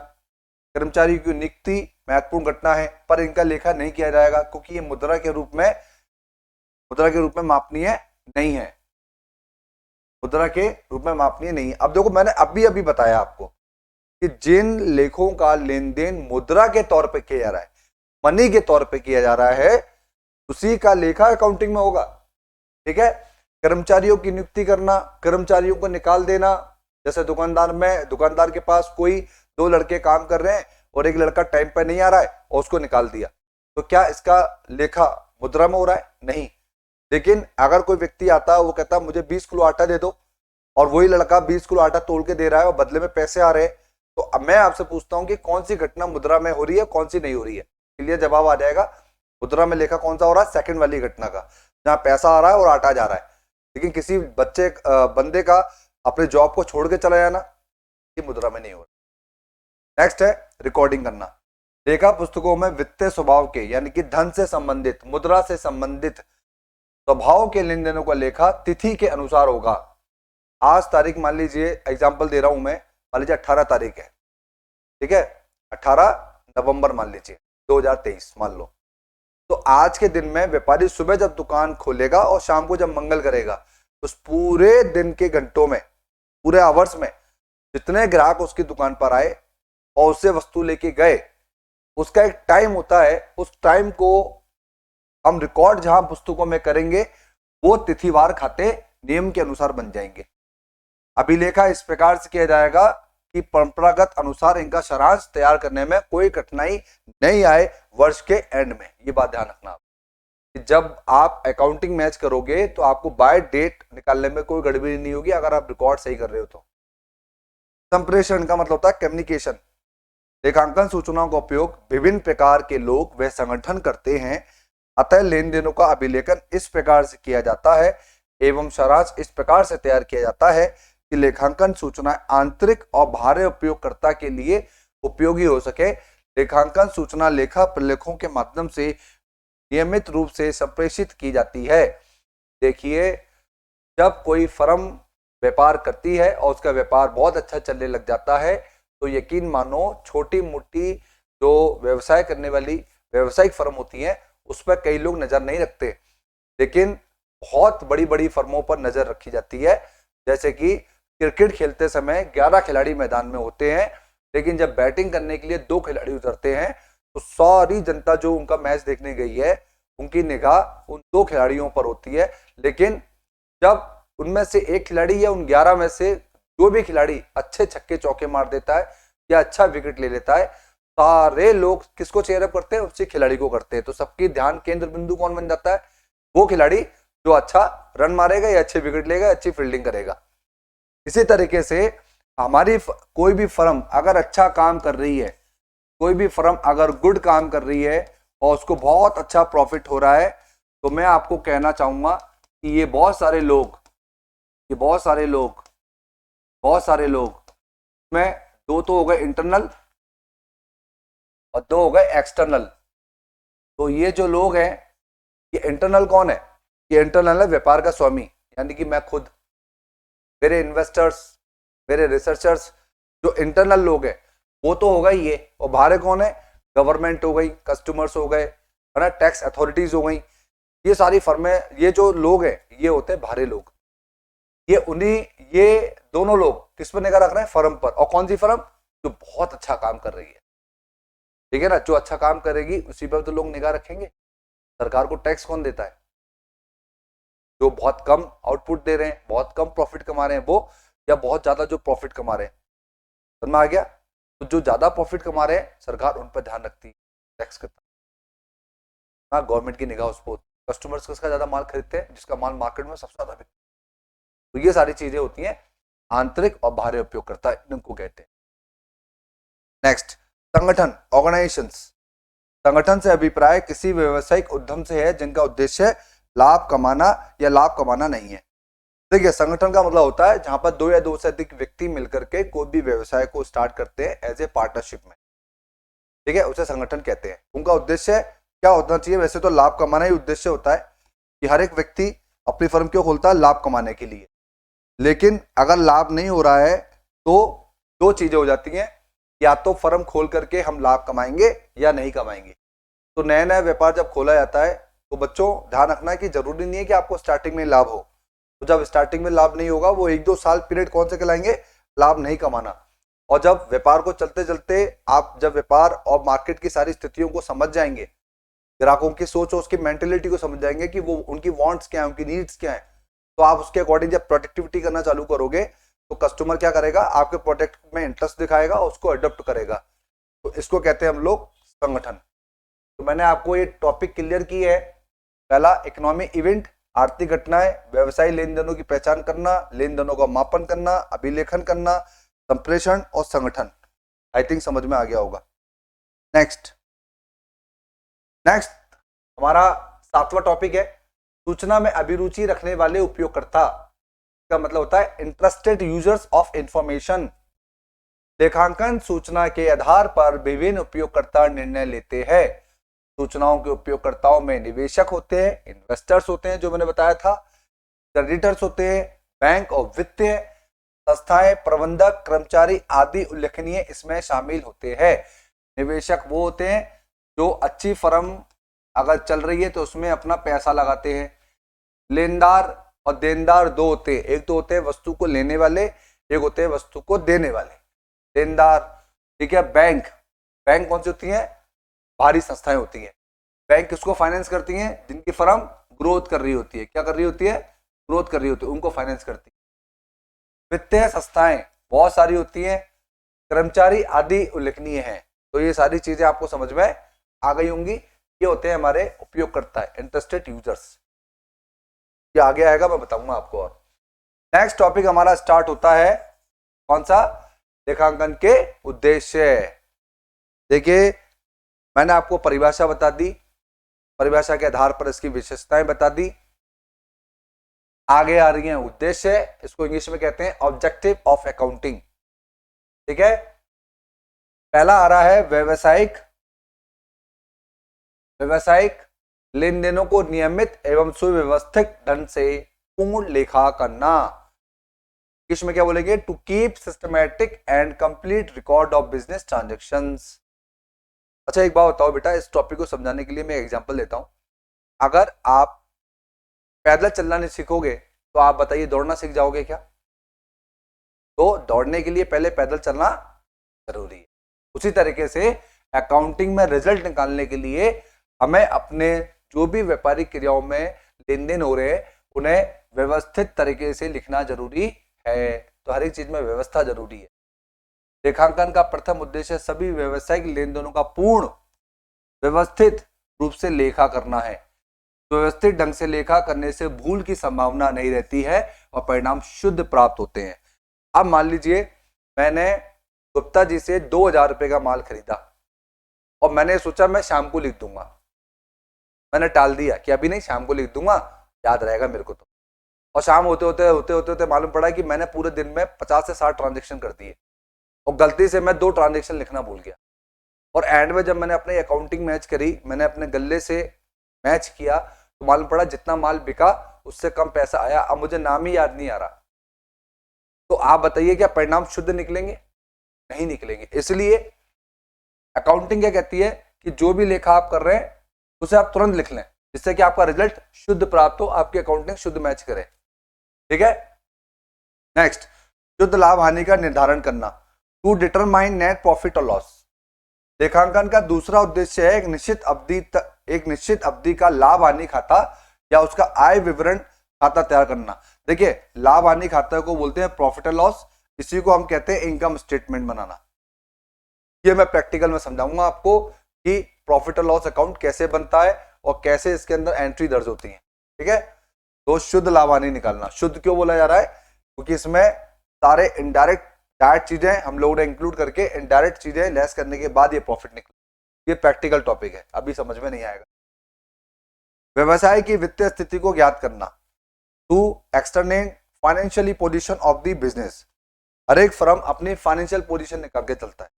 कर्मचारी की नियुक्ति महत्वपूर्ण घटना है, पर इनका लेखा नहीं किया जाएगा क्योंकि ये मुद्रा के रूप में मापनीय नहीं है, मुद्रा के रूप में मापनीय नहीं है। अब देखो, मैंने अभी बताया आपको कि जिन लेखों का लेन देन मुद्रा के तौर पे किया जा रहा है, मनी के तौर पे किया जा रहा है, उसी का लेखा अकाउंटिंग में होगा, ठीक है। कर्मचारियों की नियुक्ति करना, कर्मचारियों को निकाल देना, जैसे दुकानदार के पास कोई 2 लड़के काम कर रहे हैं और एक लड़का टाइम पर नहीं आ रहा है और उसको निकाल दिया, तो क्या इसका लेखा मुद्रा में हो रहा है, नहीं। लेकिन अगर कोई व्यक्ति आता है, वो कहता है मुझे 20 किलो आटा दे दो, और वही लड़का 20 किलो आटा तोड़ के दे रहा है और बदले में पैसे आ रहे हैं, तो अब मैं आपसे पूछता हूं कि कौन सी घटना मुद्रा में हो रही है, कौन सी नहीं हो रही है। इसलिए जवाब आ जाएगा, मुद्रा में लेखा कौन सा हो रहा है, सेकंड वाली घटना का, जहां पैसा आ रहा है और आटा जा रहा है। लेकिन किसी बंदे का अपने जॉब को छोड़ के चला जाना, ये मुद्रा में नहीं हो रहा। नेक्स्ट है रिकॉर्डिंग करना। लेखा पुस्तकों में वित्तीय स्वभाव के यानी कि धन से संबंधित, मुद्रा से संबंधित स्वभाव के लेन देनों का लेखा तिथि के अनुसार होगा। आज तारीख मान लीजिए, एग्जाम्पल दे रहा हूं मैं, मान लीजिए 18 तारीख है, ठीक है, 18 नवंबर मान लीजिए 2023 मान लो। तो आज के दिन में व्यापारी सुबह जब दुकान खोलेगा और शाम को जब मंगल करेगा, तो उस पूरे दिन के घंटों में, पूरे आवर्स में जितने ग्राहक उसकी दुकान पर आए और उससे वस्तु लेके गए, उसका एक टाइम होता है। उस टाइम को हम रिकॉर्ड जहां पुस्तकों में करेंगे, वो तिथिवार खाते नियम के अनुसार बन जाएंगे। अभिलेखा इस प्रकार से किया जाएगा कि परंपरागत अनुसार इनका सारांश तैयार करने में कोई कठिनाई नहीं आए वर्ष के एंड में। ये बात ध्यान रखना कि जब आप अकाउंटिंग मैच करोगे तो आपको बाय डेट निकालने में कोई गड़बड़ी नहीं होगी अगर आप रिकॉर्ड सही कर रहे हो तो। संप्रेषण का मतलब होता है कम्युनिकेशन। लेखांकन सूचनाओं का उपयोग विभिन्न प्रकार के लोग व संगठन करते हैं, अतः लेन देनों का अभिलेखन इस प्रकार से किया जाता है एवं सारांश इस प्रकार से तैयार किया जाता है कि लेखांकन सूचना आंतरिक और बाहरी उपयोगकर्ता के लिए उपयोगी हो सके। लेखांकन सूचना लेखा प्रलेखों के माध्यम से नियमित रूप से संप्रेषित की जाती है। देखिए, जब कोई फर्म व्यापार करती है और उसका व्यापार बहुत अच्छा चलने लग जाता है, तो यकीन मानो छोटी मोटी जो व्यवसाय करने वाली व्यवसायिक फर्म होती है उस पर कई लोग नजर नहीं रखते, लेकिन बहुत बड़ी बड़ी फर्मों पर नजर रखी जाती है। जैसे कि क्रिकेट खेलते समय 11 खिलाड़ी मैदान में होते हैं, लेकिन जब बैटिंग करने के लिए 2 खिलाड़ी उतरते हैं तो सारी जनता जो उनका मैच देखने गई है उनकी निगाह उन 2 खिलाड़ियों पर होती है। लेकिन जब उनमें से एक खिलाड़ी या उन 11 में से जो भी खिलाड़ी अच्छे छक्के चौके मार देता है या अच्छा विकेट ले लेता है, सारे लोग किसको चेयरअप करते हैं? उसी खिलाड़ी को करते हैं। तो सबकी ध्यान केंद्र बिंदु कौन बन जाता है? वो खिलाड़ी जो अच्छा रन मारेगा या अच्छे विकेट लेगा, अच्छी फील्डिंग करेगा। इसी तरीके से हमारी कोई भी फर्म अगर अच्छा काम कर रही है, कोई भी फर्म अगर गुड काम कर रही है और उसको बहुत अच्छा प्रॉफिट हो रहा है, तो मैं आपको कहना चाहूंगा कि ये बहुत सारे लोग में 2 तो हो गए इंटरनल और 2 हो गए एक्सटर्नल। तो ये जो लोग हैं, ये इंटरनल कौन है? ये इंटरनल है व्यापार का स्वामी, यानी कि मैं खुद, मेरे इन्वेस्टर्स, मेरे रिसर्चर्स, जो इंटरनल लोग हैं वो तो हो गए ये। और बाहर कौन है? गवर्नमेंट हो गई, कस्टमर्स हो गए, है ना, टैक्स अथॉरिटीज हो गई। ये सारी फर्में, ये जो लोग हैं ये होते हैं बाहरी लोग। ये दोनों लोग किस पर निगाह रख रहे हैं? फर्म पर। और कौन सी फर्म? जो बहुत अच्छा काम कर रही है, ठीक है ना। जो अच्छा काम करेगी उसी पर तो लोग निगाह रखेंगे। सरकार को टैक्स कौन देता है? जो बहुत कम आउटपुट दे रहे हैं, बहुत कम प्रॉफिट कमा रहे हैं वो, या बहुत ज्यादा जो प्रॉफिट कमा रहे हैं। समझ में आ गया? तो जो ज्यादा प्रॉफिट कमा रहे हैं सरकार उन पर ध्यान रखती है, टैक्स करता है। हाँ, गवर्नमेंट की निगाह उस पर। कस्टमर्स किसका ज्यादा माल खरीदते हैं? जिसका माल मार्केट में सबसे ज्यादा बिकता है। तो ये सारी चीजें होती हैं आंतरिक और बाहरी उपयोगकर्ता, इनको कहते हैं। नेक्स्ट, संगठन, ऑर्गेनाइजेशंस। संगठन से अभिप्राय किसी व्यवसायिक उद्यम से है जिनका उद्देश्य लाभ कमाना या लाभ कमाना नहीं है। देखिए, संगठन का मतलब होता है जहां पर 2 या 2 से अधिक व्यक्ति मिलकर के कोई भी व्यवसाय को स्टार्ट करते हैं एज ए पार्टनरशिप में, ठीक है, उसे संगठन कहते हैं। उनका उद्देश्य क्या होना चाहिए? वैसे तो लाभ कमाना ही उद्देश्य होता है कि हर एक व्यक्ति अपनी फर्म क्यों खोलता है? लाभ कमाने के लिए। लेकिन अगर लाभ नहीं हो रहा है तो 2 चीजें हो जाती हैं, या तो फर्म खोल करके हम लाभ कमाएंगे या नहीं कमाएंगे। तो नया नया व्यापार जब खोला जाता है तो बच्चों ध्यान रखना है कि जरूरी नहीं है कि आपको स्टार्टिंग में लाभ हो। तो जब स्टार्टिंग में लाभ नहीं होगा, वो 1-2 साल पीरियड कौन से कहलाएंगे? लाभ नहीं कमाना। और जब व्यापार को चलते चलते आप जब व्यापार और मार्केट की सारी स्थितियों को समझ जाएंगे, ग्राहकों की सोच और उसकी मेंटेलिटी को समझ जाएंगे कि वो उनकी वांट्स क्या है, उनकी नीड्स क्या है, तो आप उसके अकॉर्डिंग जब प्रोडक्टिविटी करना चालू करोगे तो कस्टमर क्या करेगा? आपके प्रोडक्ट में इंटरेस्ट दिखाएगा, उसको अडॉप्ट करेगा। तो इसको कहते हैं हम लोग संगठन। तो मैंने आपको ये टॉपिक क्लियर की है। पहला, इकोनॉमिक इवेंट, आर्थिक घटनाएं, व्यवसायी लेन देनों की पहचान करना, लेन देनों का मापन करना, अभिलेखन करना, संप्रेषण और संगठन। आई थिंक समझ में आ गया होगा। नेक्स्ट हमारा 7वां टॉपिक है सूचना में अभिरुचि रखने वाले उपयोगकर्ता। का मतलब होता है इंटरेस्टेड यूजर्स ऑफ इंफॉर्मेशन। लेखांकन सूचना के आधार पर विभिन्न उपयोगकर्ता निर्णय लेते हैं। सूचनाओं के उपयोगकर्ताओं में निवेशक होते हैं, इन्वेस्टर्स होते हैं जो मैंने बताया था, क्रेडिटर्स होते हैं, बैंक और वित्तीय संस्थाएं, प्रबंधक, कर्मचारी आदि उल्लेखनीय इसमें शामिल होते हैं। निवेशक वो होते हैं जो अच्छी फर्म अगर चल रही है तो उसमें अपना पैसा लगाते हैं। लेनदार और देनदार दो होते हैं, एक तो होते हैं वस्तु को लेने वाले, एक होते हैं वस्तु को देने वाले, लेनदार। ठीक है। बैंक, बैंक कौन सी होती है? भारी संस्थाएं होती हैं। बैंक किसको फाइनेंस करती हैं? जिनकी फर्म ग्रोथ कर रही होती है। क्या कर रही होती है? ग्रोथ कर रही होती है, उनको फाइनेंस करती है। वित्तीय संस्थाएं बहुत सारी होती हैं, कर्मचारी आदि उल्लेखनीय हैं। तो ये सारी चीजें आपको समझ में आ गई होंगी। ये होते हैं हमारे उपयोगकर्ता, इंटरेस्टेड यूजर्स। ये आगे आएगा, मैं बताऊंगा आपको। और नेक्स्ट टॉपिक हमारा स्टार्ट होता है कौन सा? लेखांकन के उद्देश्य। देखिए, मैंने आपको परिभाषा बता दी, परिभाषा के आधार पर इसकी विशेषताएं बता दी। आगे आ रही है उद्देश्य, इसको इंग्लिश में कहते हैं ऑब्जेक्टिव ऑफ अकाउंटिंग। ठीक है। पहला आ रहा है व्यवसायिक लेन देनों को नियमित एवं सुव्यवस्थित ढंग से पूर्ण लेखा करना। इसमें क्या बोलेंगे? To keep systematic and complete record of business transactions. अच्छा, एक बात बताओ बेटा, इस टॉपिक को समझाने के लिए मैं एग्जांपल देता हूं। अगर आप पैदल चलना नहीं सीखोगे तो आप बताइए दौड़ना सीख जाओगे क्या? तो दौड़ने के लिए पहले पैदल चलना जरूरी है। उसी तरीके से अकाउंटिंग में रिजल्ट निकालने के लिए हमें अपने जो भी व्यापारिक क्रियाओं में लेन देन हो रहे हैं उन्हें व्यवस्थित तरीके से लिखना जरूरी है। तो हर एक चीज में व्यवस्था जरूरी है। लेखांकन का प्रथम उद्देश्य सभी व्यवसायिक लेन देनों का पूर्ण व्यवस्थित रूप से लेखा करना है। व्यवस्थित ढंग से लेखा करने से भूल की संभावना नहीं रहती है और परिणाम शुद्ध प्राप्त होते हैं। अब मान लीजिए मैंने गुप्ता जी से 2000 रुपए का माल खरीदा और मैंने सोचा मैं शाम को लिख दूंगा। मैंने टाल दिया कि अभी नहीं, शाम को लिख दूंगा, याद रहेगा मेरे को तो। और शाम होते होते मालूम पड़ा कि मैंने पूरे दिन में 50 से 60 ट्रांजेक्शन कर दिए और गलती से मैं 2 ट्रांजेक्शन लिखना भूल गया। और एंड में जब मैंने अपनी अकाउंटिंग मैच करी, मैंने अपने गल्ले से मैच किया तो मालूम पड़ा जितना माल बिका उससे कम पैसा आया। अब मुझे नाम ही याद नहीं आ रहा। तो आप बताइए क्या परिणाम शुद्ध निकलेंगे? नहीं निकलेंगे। इसलिए अकाउंटिंग क्या कहती है कि जो भी लेखा आप कर रहे हैं उसे आप तुरंत लिख लें, जिससे कि आपका रिजल्ट शुद्ध प्राप्त हो, आपकी अकाउंटिंग शुद्ध मैच करे। ठीक है। नेक्स्ट, शुद्ध लाभ हानि का निर्धारण करना, टू डिटरमाइन नेट प्रॉफिट और लॉस। लेखांकन का दूसरा उद्देश्य है एक निश्चित अवधि का लाभ हानि खाता या उसका आय विवरण खाता तैयार करना। देखिए, लाभ हानि खाता को बोलते हैं प्रॉफिट एंड लॉस, इसी को हम कहते हैं इनकम स्टेटमेंट बनाना। ये मैं प्रैक्टिकल में समझाऊंगा आपको कि प्रॉफिट एंड लॉस अकाउंट कैसे बनता है और कैसे इसके अंदर एंट्री दर्ज होती है। ठीक है। तो शुद्ध लाभ हानि निकालना, शुद्ध क्यों बोला जा रहा है? क्योंकि इसमें सारे इनडायरेक्ट डायरेक्ट चीजें हम लोगों ने इंक्लूड करके इनडायरेक्ट चीजें लेस करने के बाद ये प्रॉफिट निकले। ये प्रैक्टिकल टॉपिक है, अभी समझ में नहीं आएगा। व्यवसाय की वित्तीय स्थिति को ज्ञात करना, टू एक्सटर्नेट financially position of the business. हर एक फर्म अपनी फाइनेंशियल पोजीशन निकाल के चलता है।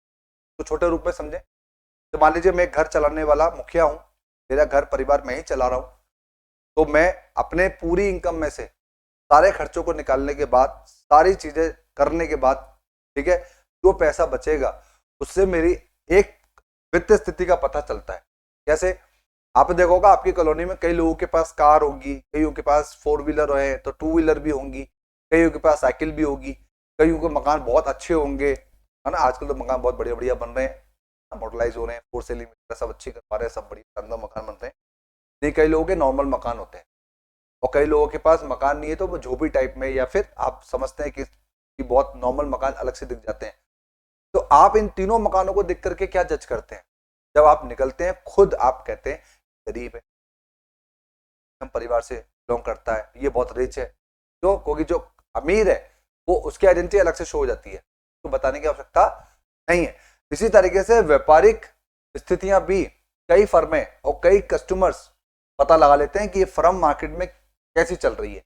तो छोटे रूप में समझे तो मान लीजिए मैं एक घर चलाने वाला मुखिया हूं, मेरा घर परिवार में ही चला रहा हूं, तो मैं अपने पूरी इनकम में से सारे खर्चों को निकालने के बाद, सारी चीजें करने के बाद, ठीक है, जो पैसा बचेगा उससे मेरी एक वित्तीय स्थिति का पता चलता है। कैसे? आपने देखा होगा आपकी कॉलोनी में कई लोगों के पास कार होगी, कईयों के पास 4 व्हीलर है तो 2 व्हीलर भी होंगी, कईयों के पास साइकिल भी होगी, कईयों के मकान बहुत अच्छे होंगे, है ना। आजकल तो मकान बहुत बढ़िया बढ़िया बन रहे हैं, मॉडलाइज हो रहे हैं, 4 सेलिंग सब अच्छी कर पा रहे हैं, सब बढ़िया शानदार मकान बन रहे हैं। नहीं, कई लोगों के नॉर्मल मकान होते हैं और कई लोगों के पास मकान नहीं है तो वो झोपड़ी टाइप में, या फिर आप समझते हैं कि बहुत नॉर्मल मकान अलग से दिख जाते हैं। तो आप इन तीनों मकानों को देख करके क्या जज करते हैं? जब आप निकलते हैं खुद आप कहते हैं गरीब है, हम परिवार से बिलोंग करता है, ये बहुत रिच है। क्यों? क्योंकि जो अमीर है वो उसकी आइडेंटिटी अलग से शो हो जाती है, तो बताने की आवश्यकता नहीं है। इसी तरीके से व्यापारिक स्थितियां भी कई फर्में और कई कस्टमर्स पता लगा लेते हैं कि ये फर्म मार्केट में कैसी चल रही है।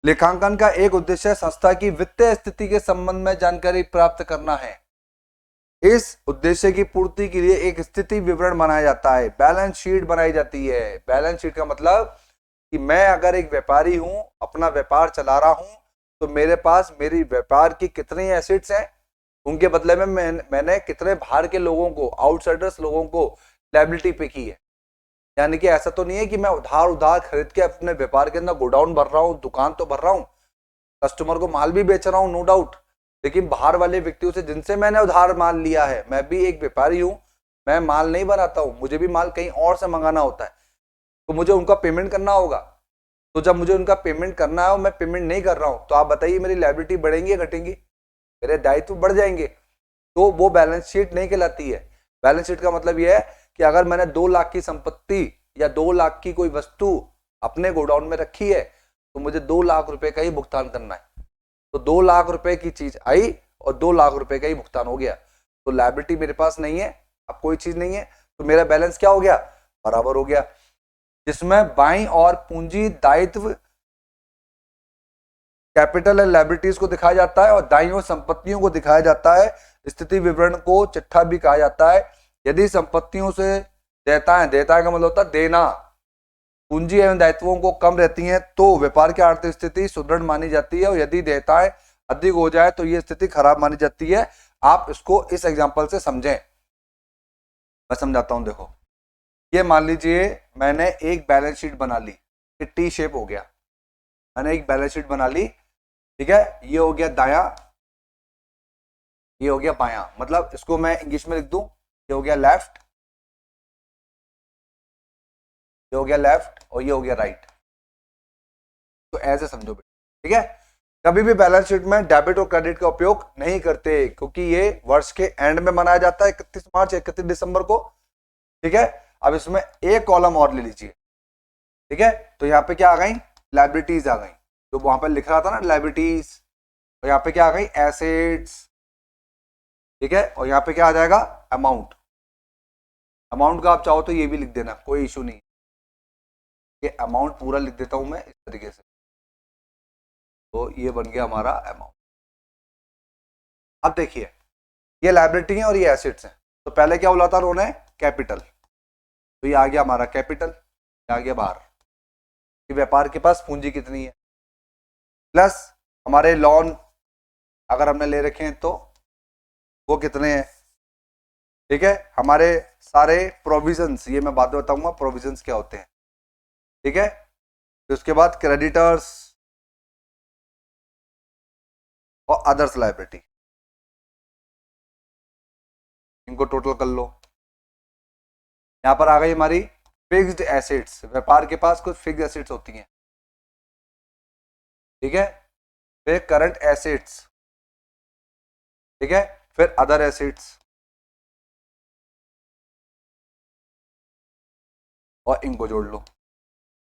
लेखांकन का एक उद्देश्य संस्था की वित्तीय स्थिति के संबंध में जानकारी प्राप्त करना है। इस उद्देश्य की पूर्ति के लिए एक स्थिति विवरण बनाया जाता है, बैलेंस शीट बनाई जाती है। बैलेंस शीट का मतलब कि मैं अगर एक व्यापारी हूं, अपना व्यापार चला रहा हूं, तो मेरे पास मेरी व्यापार की कितनी एसेट्स हैं, उनके बदले में मैंने कितने बाहर के लोगों को, आउटसाइडर्स लोगों को लायबिलिटी पे की है। यानी कि ऐसा तो नहीं है कि मैं उधार खरीद के अपने व्यापार के अंदर गोडाउन भर रहा हूँ, दुकान तो भर रहा हूँ, कस्टमर को माल भी बेच रहा हूँ, नो डाउट, लेकिन बाहर वाले व्यक्तियों से जिनसे मैंने उधार माल लिया है, मैं भी एक व्यापारी हूँ, मैं माल नहीं बनाता हूँ, मुझे भी माल कहीं और से मंगाना होता है, तो मुझे उनका पेमेंट करना होगा। तो जब मुझे उनका पेमेंट करना है और मैं पेमेंट नहीं कर रहा हूँ, तो आप बताइए मेरी लायबिलिटी बढ़ेंगी या घटेंगी? मेरे दायित्व बढ़ जाएंगे। तो वो बैलेंस शीट नहीं कहलाती है। बैलेंस शीट का मतलब यह है कि अगर मैंने 2 लाख की संपत्ति या 2 लाख की कोई वस्तु अपने गोडाउन में रखी है, तो मुझे 2 लाख रुपए का ही भुगतान करना है। तो 2 लाख रुपए की चीज आई और 2 लाख रुपए का ही भुगतान हो गया, तो लायबिलिटी मेरे पास नहीं है, अब कोई चीज नहीं है, तो मेरा बैलेंस क्या हो गया? बराबर हो गया। जिसमें बाईं और पूंजी दायित्व कैपिटल एंड लायबिलिटीज को दिखाया जाता है और दाईं ओर संपत्तियों को दिखाया जाता है। स्थिति विवरण को चिट्ठा भी कहा जाता है। यदि संपत्तियों से देयताएं का मतलब होता है देना, पूंजी एवं दायित्वों को कम रहती हैं, तो व्यापार की आर्थिक स्थिति सुदृढ़ मानी जाती है, और यदि देयताएं अधिक हो जाए तो यह स्थिति खराब मानी जाती है। आप इसको इस एग्जांपल से समझें, मैं समझाता हूं। देखो, ये मान लीजिए मैंने एक बैलेंस शीट बना ली, ये टी शेप हो गया, मैंने एक बैलेंस शीट बना ली, ठीक है, ये हो गया दायां, ये हो गया बायां, मतलब इसको मैं इंग्लिश में लिख दूं, ये हो गया लेफ्ट, ये हो गया लेफ्ट, और ये हो गया राइट। तो ऐसे समझो, ठीक है। कभी भी बैलेंस शीट में डेबिट और क्रेडिट का उपयोग नहीं करते, क्योंकि ये वर्ष के एंड में मनाया जाता है, 31 मार्च 31 दिसंबर को, ठीक है। अब इसमें एक कॉलम और ले लीजिए, ठीक है। तो यहाँ पे क्या आ गई? लायबिलिटीज आ गई, जो वहां पर लिख रहा था ना लायबिलिटीज, और यहाँ पे क्या आ गई? एसेट्स, ठीक है। और यहाँ पे क्या आ जाएगा? अमाउंट। अमाउंट का आप चाहो तो ये भी लिख देना, कोई इशू नहीं, ये अमाउंट पूरा लिख देता हूं मैं इस तरीके से, तो ये बन गया हमारा अमाउंट। अब देखिए, ये लायबिलिटी है और ये एसेट्स हैं, तो पहले क्या बोला था उन्होंने? कैपिटल, तो ये आ गया हमारा कैपिटल, ये आ गया बाहर, कि व्यापार के पास पूंजी कितनी है, प्लस हमारे लोन अगर हमने ले रखे हैं तो वो कितने हैं, ठीक है। हमारे सारे प्रोविजंस, ये मैं बाद में बताऊंगा प्रोविजंस क्या होते हैं, ठीक है। तो उसके बाद क्रेडिटर्स और अदर्स लायबिलिटी, इनको टोटल कर लो। यहां पर आ गई हमारी फिक्स्ड एसेट्स, व्यापार के पास कुछ फिक्स्ड एसेट्स होती हैं, ठीक है। फिर करंट एसेट्स, ठीक है। फिर अदर एसेट्स, और इनको जोड़ लो।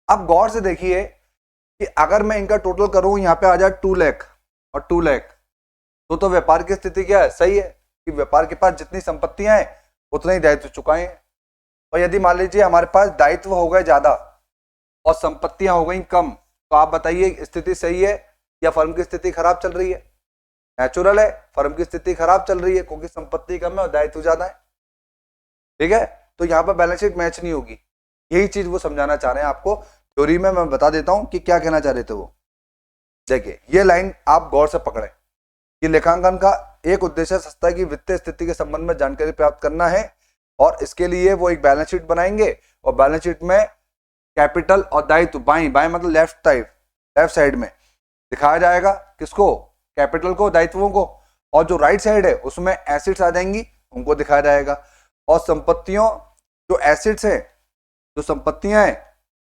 अब गौर से देखिए कि अगर मैं इनका टोटल करूं, यहां पे आ जाए 2 लाख और 2 लाख, तो व्यापार की स्थिति क्या है? सही है कि व्यापार के पास जितनी संपत्तियां हैं उतने ही दायित्व चुकाए हैं। और यदि मान लीजिए हमारे पास दायित्व हो गए ज्यादा और संपत्तियां हो गई कम, तो आप बताइए स्थिति सही है या फर्म की स्थिति खराब चल रही है? नेचुरल है, फर्म की स्थिति खराब चल रही है, क्योंकि संपत्ति कम है और दायित्व ज्यादा है, ठीक है। तो यहाँ पर बैलेंस शीट मैच नहीं होगी, यही चीज वो समझाना चाह रहे हैं आपको। थ्योरी में मैं बता देता हूं कि क्या कहना चाह रहे थे वो। देखिए, ये लाइन आप गौर से पकड़े कि लेखांकन का एक उद्देश्य संस्था की वित्तीय स्थिति के संबंध में जानकारी प्राप्त करना है, और इसके लिए वो एक बैलेंस शीट बनाएंगे, और बैलेंस शीट में कैपिटल और दायित्व बाई मतलब लेफ्ट साइड में दिखाया जाएगा, किसको? कैपिटल को, दायित्वों को, और जो राइट साइड है उसमें एसेट्स आ जाएंगी, उनको दिखाया जाएगा। और संपत्तियों, जो एसेट्स है, जो संपत्तियां हैं,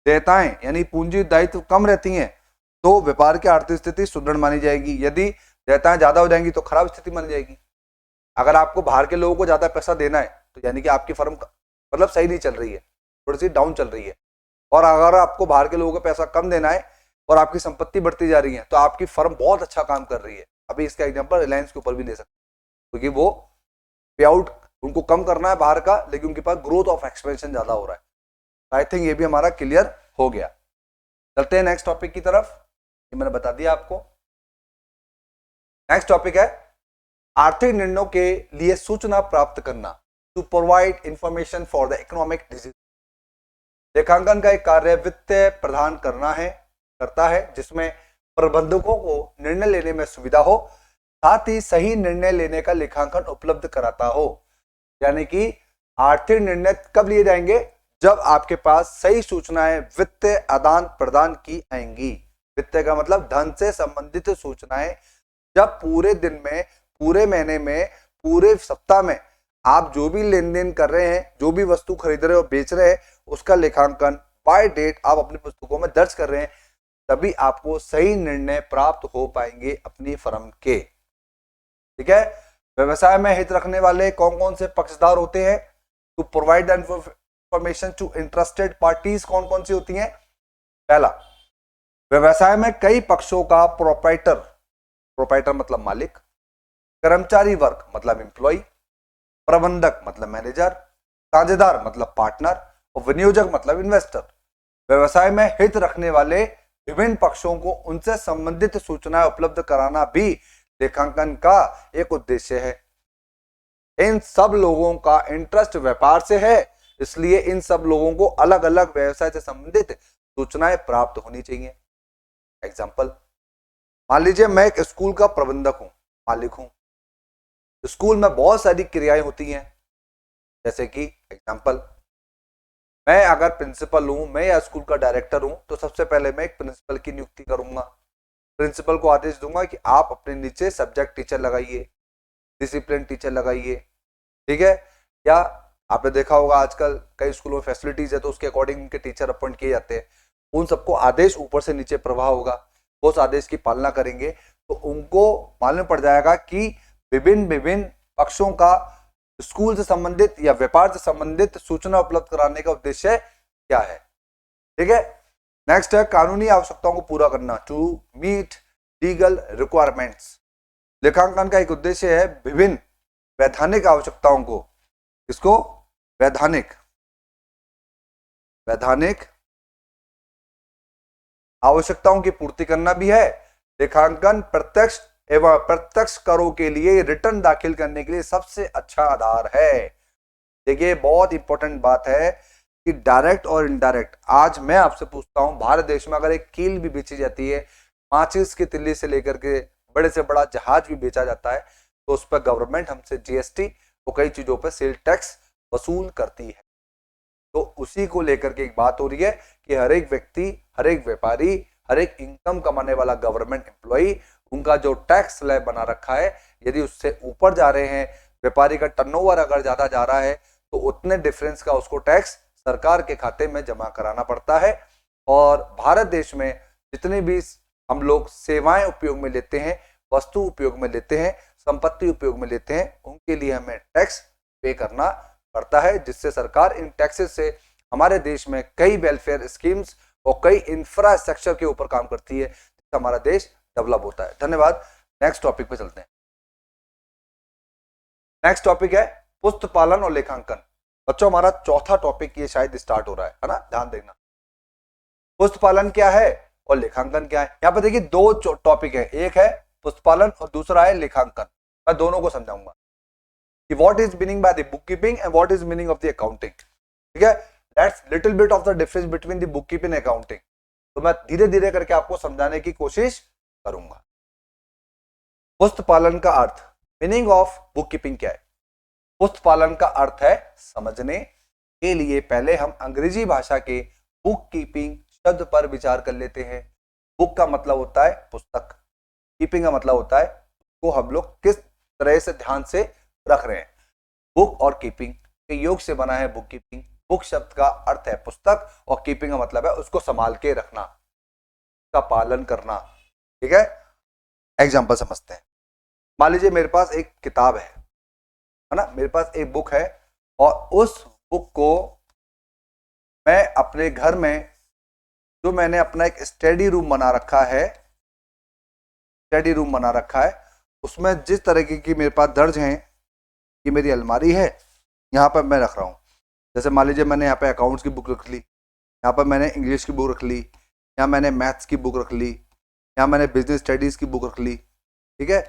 देयताएं यानी पूंजी दायित्व कम रहती हैं, तो व्यापार की आर्थिक स्थिति सुदृढ़ मानी जाएगी। यदि देयताएं ज्यादा हो जाएंगी तो खराब स्थिति मानी जाएगी। अगर आपको बाहर के लोगों को ज्यादा पैसा देना है, तो यानी कि आपकी फर्म मतलब सही नहीं चल रही है, थोड़ी सी डाउन चल रही है। और अगर आपको बाहर के लोगों को पैसा कम देना है और आपकी संपत्ति बढ़ती जा रही है, तो आपकी फर्म बहुत अच्छा काम कर रही है। अभी इसका एग्जांपल रिलायंस के ऊपर भी ले सकते हैं, क्योंकि वो पे आउट उनको कम करना है बाहर का, लेकिन उनके पास ग्रोथ ऑफ एक्सपेंशन ज्यादा हो रहा है। आई थिंक ये भी हमारा क्लियर हो गया। चलते हैं नेक्स्ट टॉपिक की तरफ। ये मैंने बता दिया आपको। नेक्स्ट टॉपिक है आर्थिक निर्णयों के लिए सूचना प्राप्त करना, to provide information for the economic decision. लेखांकन का एक कार्य वित्तीय प्रदान करता है जिसमें प्रबंधकों को निर्णय लेने में सुविधा हो, साथ ही सही निर्णय लेने का लेखांकन उपलब्ध कराता हो। यानी कि आर्थिक निर्णय कब लिए जाएंगे? जब आपके पास सही सूचनाएं वित्तीय आदान प्रदान की आएंगी। वित्तीय का मतलब धन से संबंधित सूचनाएं, जब पूरे दिन में, पूरे महीने में, पूरे सप्ताह में आप जो भी लेन देन कर रहे हैं, जो भी वस्तु खरीद रहे हो, बेच रहे हैं, उसका लेखांकन बाय डेट आप अपनी पुस्तकों में दर्ज कर रहे हैं, तभी आपको सही निर्णय प्राप्त हो पाएंगे अपनी फर्म के। ठीक है। व्यवसाय में हित रखने वाले कौन कौन से पक्षधार होते हैं? To provide the information to interested parties कौन कौन सी होती हैं? पहला, व्यवसाय में कई पक्षों का प्रोप्राइटर मतलब मालिक, कर्मचारी वर्ग मतलब एम्प्लॉय, प्रबंधक मतलब मैनेजर, साझेदार मतलब पार्टनर और विनियोजक मतलब इन्वेस्टर। व्यवसाय में हित रखने वाले विभिन्न पक्षों को उनसे संबंधित सूचनाएं उपलब्ध कराना भी लेखांकन का एक उद्देश्य है। इन सब लोगों का इंटरेस्ट व्यापार से है, इसलिए इन सब लोगों को अलग अलग व्यवसाय से संबंधित सूचनाएं प्राप्त होनी चाहिए। एग्जाम्पल, मान लीजिए मैं एक स्कूल का प्रबंधक हूं, मालिक हूं। स्कूल में बहुत सारी क्रियाएं होती हैं, जैसे कि एग्जाम्पल, मैं अगर प्रिंसिपल हूं, मैं या स्कूल का डायरेक्टर हूं, तो सबसे पहले मैं एक प्रिंसिपल की नियुक्ति करूंगा। प्रिंसिपल को आदेश दूंगा कि आप अपने नीचे सब्जेक्ट टीचर लगाइए, डिसिप्लिन टीचर लगाइए। ठीक है। या आपने देखा होगा आजकल कई स्कूलों में फैसिलिटीज है, तो उसके अकॉर्डिंग उनके टीचर अपॉइंट किए जाते हैं। उन सबको आदेश ऊपर से नीचे प्रवाह होगा, वो उस आदेश की पालना करेंगे, तो उनको मालूम पड़ जाएगा कि विभिन्न पक्षों का स्कूल से संबंधित या व्यापार से संबंधित सूचना उपलब्ध कराने का उद्देश्य क्या है। ठीक है। नेक्स्ट है कानूनी आवश्यकताओं को पूरा करना, टू मीट लीगल रिक्वायरमेंट्स। लेखांकन का एक उद्देश्य है विभिन्न वैधानिक आवश्यकताओं को, इसको वैधानिक आवश्यकताओं की पूर्ति करना भी है। लेखांकन प्रत्यक्ष एवं अप्रत्यक्ष करों के लिए रिटर्न दाखिल करने के लिए सबसे अच्छा आधार है। देखिए बहुत इंपॉर्टेंट बात है कि डायरेक्ट और इनडायरेक्ट, आज मैं आपसे पूछता हूं, भारत देश में अगर एक कील भी बेची जाती है, माचिस की तिल्ली से लेकर के बड़े से बड़ा जहाज भी बेचा जाता है, तो उस पर गवर्नमेंट हमसे जीएसटी और कई चीजों पर सेल टैक्स वसूल करती है। तो उसी को लेकर के एक बात हो रही है कि हर एक व्यक्ति, हर एक व्यापारी, हर एक इनकम कमाने वाला गवर्नमेंट एम्प्लॉई, उनका जो टैक्स स्लैब बना रखा है, यदि उससे ऊपर जा रहे हैं, व्यापारी का टर्नओवर अगर ज्यादा जा रहा है, तो उतने डिफरेंस का उसको टैक्स सरकार के खाते में जमा कराना पड़ता है। और भारत देश में जितने भी हम लोग सेवाएं उपयोग में लेते हैं, वस्तु उपयोग में लेते हैं, संपत्ति उपयोग में लेते हैं, उनके लिए हमें टैक्स पे करना पड़ता है, जिससे सरकार इन टैक्सेस से हमारे देश में कई वेलफेयर स्कीम्स और कई इंफ्रास्ट्रक्चर के ऊपर काम करती है, जिससे हमारा देश डेवलप होता है। धन्यवाद। नेक्स्ट टॉपिक पे चलते हैं। नेक्स्ट टॉपिक है पुस्त पालन और लेखांकन। बच्चों हमारा चौथा टॉपिक ये शायद स्टार्ट हो रहा है ना, ध्यान देना। पुस्त पालन क्या है और लेखांकन क्या है। यहाँ पे देखिए दो टॉपिक है, एक है पुस्त पालन और दूसरा है लेखांकन। मैं दोनों को समझाऊंगा कि what is meaning by the book keeping and what is meaning of the accounting. ठीक है, that's little bit of the difference between the book keeping and accounting. तो मैं धीरे धीरे करके आपको समझाने की कोशिश करूंगा। पुस्त पालन का अर्थ, मीनिंग ऑफ बुक कीपिंग क्या है। पुस्त पालन का अर्थ है समझने के लिए पहले हम अंग्रेजी भाषा के बुक कीपिंग शब्द पर विचार कर लेते हैं। बुक का मतलब होता है पुस्तक, कीपिंग का मतलब होता है को हम लोग किस तरह से ध्यान से रख रहे हैं। बुक और कीपिंग के योग से बना है बुक कीपिंग। बुक शब्द का अर्थ है पुस्तक और कीपिंग का मतलब है उसको संभाल के रखना, का पालन करना। ठीक है, एग्जाम्पल समझते हैं। मान लीजिए मेरे पास एक किताब है ना, मेरे पास एक बुक है और उस बुक को मैं अपने घर में, जो मैंने अपना एक स्टडी रूम बना रखा है, स्टडी रूम बना रखा है, उसमें जिस तरीके की मेरे पास दर्ज हैं, ये मेरी अलमारी है, यहाँ पर मैं रख रहा हूँ। जैसे मान लीजिए मैंने यहाँ पे अकाउंट्स की बुक रख ली, यहाँ पर मैंने इंग्लिश की बुक रख ली, यहाँ मैंने मैथ्स की बुक रख ली, यहाँ मैंने बिजनेस स्टडीज की बुक रख ली, ठीक है।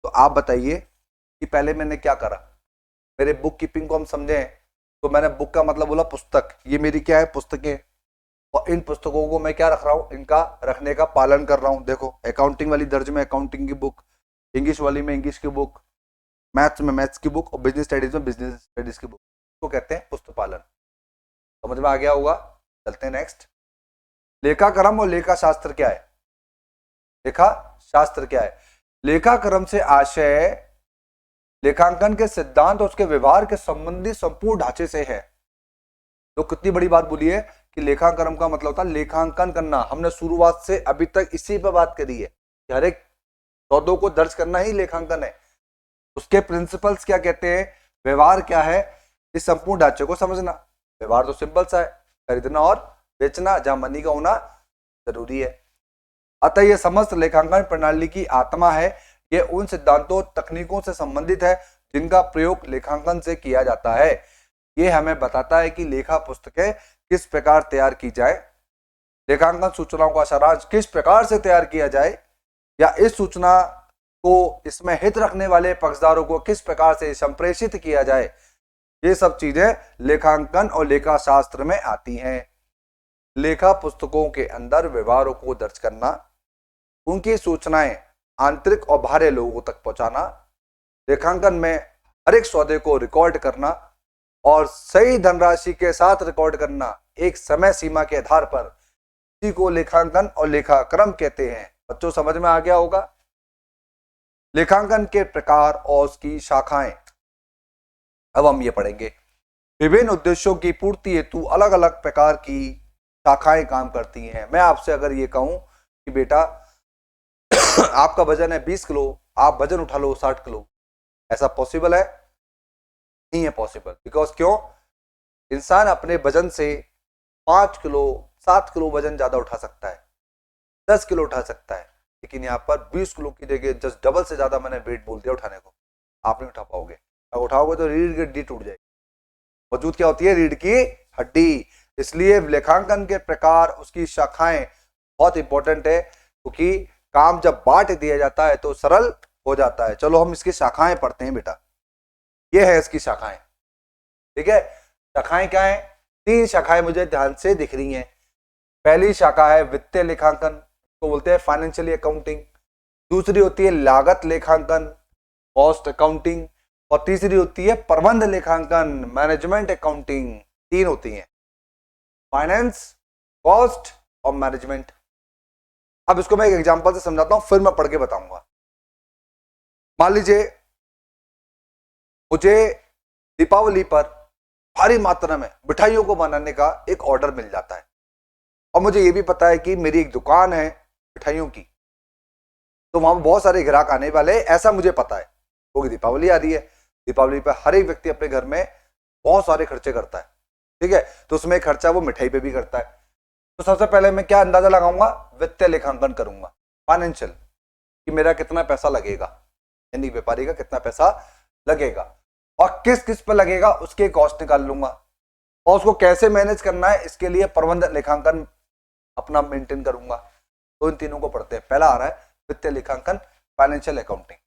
तो आप बताइए कि पहले मैंने क्या करा, मेरे बुक कीपिंग को हम समझें तो मैंने बुक का मतलब बोला पुस्तक, ये मेरी क्या है, पुस्तकें, और इन पुस्तकों को मैं क्या रख रहा हूँ, इनका रखने का पालन कर रहा हूँ। देखो अकाउंटिंग वाली दर्ज में अकाउंटिंग की बुक, इंग्लिश वाली में इंग्लिश की बुक, मैथ्स में मैथ्स की बुक और बिजनेस स्टडीज में बिजनेस स्टडीज की बुक, तो कहते हैं पुस्तक पालन। समझ में आ गया होगा। चलते हैं नेक्स्ट। लेखा क्रम और लेखा शास्त्र क्या है? लेखा शास्त्र क्या है? लेखा क्रम से आशय लेखांकन के सिद्धांत और उसके व्यवहार के संबंधी संपूर्ण ढांचे से है। तो कितनी बड़ी बात बोली है कि लेखाक्रम का मतलब होता है लेखांकन करना। हमने शुरुआत से अभी तक इसी पर बात करी है कि हर एक सौदों को दर्ज करना ही लेखांकन है। उसके प्रिंसिपल्स क्या कहते हैं, व्यवहार क्या है, इस संपूर्ण ढांचे को समझना। व्यवहार तो सिंपल सा है, खरीदना और बेचना, जहां मनी का होना जरूरी है। अतः यह समस्त लेखांकन प्रणाली की आत्मा है। यह उन सिद्धांतों तकनीकों से संबंधित है जिनका प्रयोग लेखांकन से किया जाता है। यह हमें बताता है कि लेखा पुस्तकें किस प्रकार तैयार की जाए, लेखांकन सूचनाओं का सारांश किस प्रकार से तैयार किया जाए, या इस सूचना को इसमें हित रखने वाले पक्षधारों को किस प्रकार से संप्रेषित किया जाए। ये सब चीजें लेखांकन और लेखा शास्त्र में आती हैं। लेखा पुस्तकों के अंदर व्यवहारों को दर्ज करना, उनकी सूचनाएं आंतरिक और बाहरी लोगों तक पहुंचाना, लेखांकन में हर एक सौदे को रिकॉर्ड करना और सही धनराशि के साथ रिकॉर्ड करना एक समय सीमा के आधार पर, इसी को लेखांकन और लेखाक्रम कहते हैं। बच्चों समझ में आ गया होगा। लेखांकन के प्रकार और उसकी शाखाएं अब हम ये पढ़ेंगे। विभिन्न उद्देश्यों की पूर्ति हेतु अलग अलग प्रकार की शाखाएं काम करती हैं। मैं आपसे अगर ये कहूं कि बेटा आपका वजन है 20 किलो, आप वजन उठा लो 60 किलो, ऐसा पॉसिबल है? नहीं है पॉसिबल। बिकॉज क्यों? इंसान अपने वजन से 5 किलो 7 किलो वजन ज्यादा उठा सकता है, 10 किलो उठा सकता है, लेकिन यहाँ पर 20 किलो की जगह जस्ट डबल से ज्यादा मैंने वेट बोल दिया उठाने को, आप नहीं उठा पाओगे। अगर उठाओगे तो रीढ़ की हड्डी टूट जाएगी। मौजूद क्या होती है? रीढ़ की हड्डी। इसलिए लेखांकन के प्रकार, उसकी शाखाएं बहुत इंपॉर्टेंट है, क्योंकि काम जब बांट दिया जाता है तो सरल हो जाता है। चलो हम इसकी शाखाएं पढ़ते हैं बेटा। ये है इसकी शाखाएं, ठीक है। शाखाएं क्या है? 3 शाखाएं मुझे ध्यान से दिख रही हैं। पहली शाखा है वित्तीय लेखांकन, तो बोलते हैं फाइनेंशियल अकाउंटिंग। दूसरी होती है लागत लेखांकन, कॉस्ट अकाउंटिंग, और तीसरी होती है प्रबंध लेखांकन, मैनेजमेंट अकाउंटिंग। 3 होती हैं, फाइनेंस, कॉस्ट और मैनेजमेंट। अब इसको मैं एक एग्जांपल से समझाता हूं, फिर मैं पढ़ के बताऊंगा। मान लीजिए मुझे दीपावली पर भारी मात्रा में मिठाइयों को बनाने का एक ऑर्डर मिल जाता है, और मुझे ये भी पता है कि मेरी एक दुकान है मिठाइयों की, तो वहां बहुत सारे ग्राहक आने वाले, ऐसा मुझे पता है, क्योंकि दीपावली आ रही है। दीपावली पर हर एक व्यक्ति अपने घर में बहुत सारे खर्चे करता है, ठीक है। तो उसमें खर्चा वो मिठाई पे भी करता है। तो सबसे पहले मैं क्या अंदाजा लगाऊंगा? वित्तीय लेखांकन करूंगा, फाइनेंशियल, कि मेरा कितना पैसा लगेगा, यानी व्यापारी का कितना पैसा लगेगा और किस किस पर लगेगा, उसके कॉस्ट निकाल लूंगा, और उसको कैसे मैनेज करना है इसके लिए प्रबंध लेखांकन अपना मेंटेन करूंगा। तो इन तीनों को पढ़ते हैं। पहला आ रहा है वित्तीय लेखांकन, फाइनेंशियल अकाउंटिंग।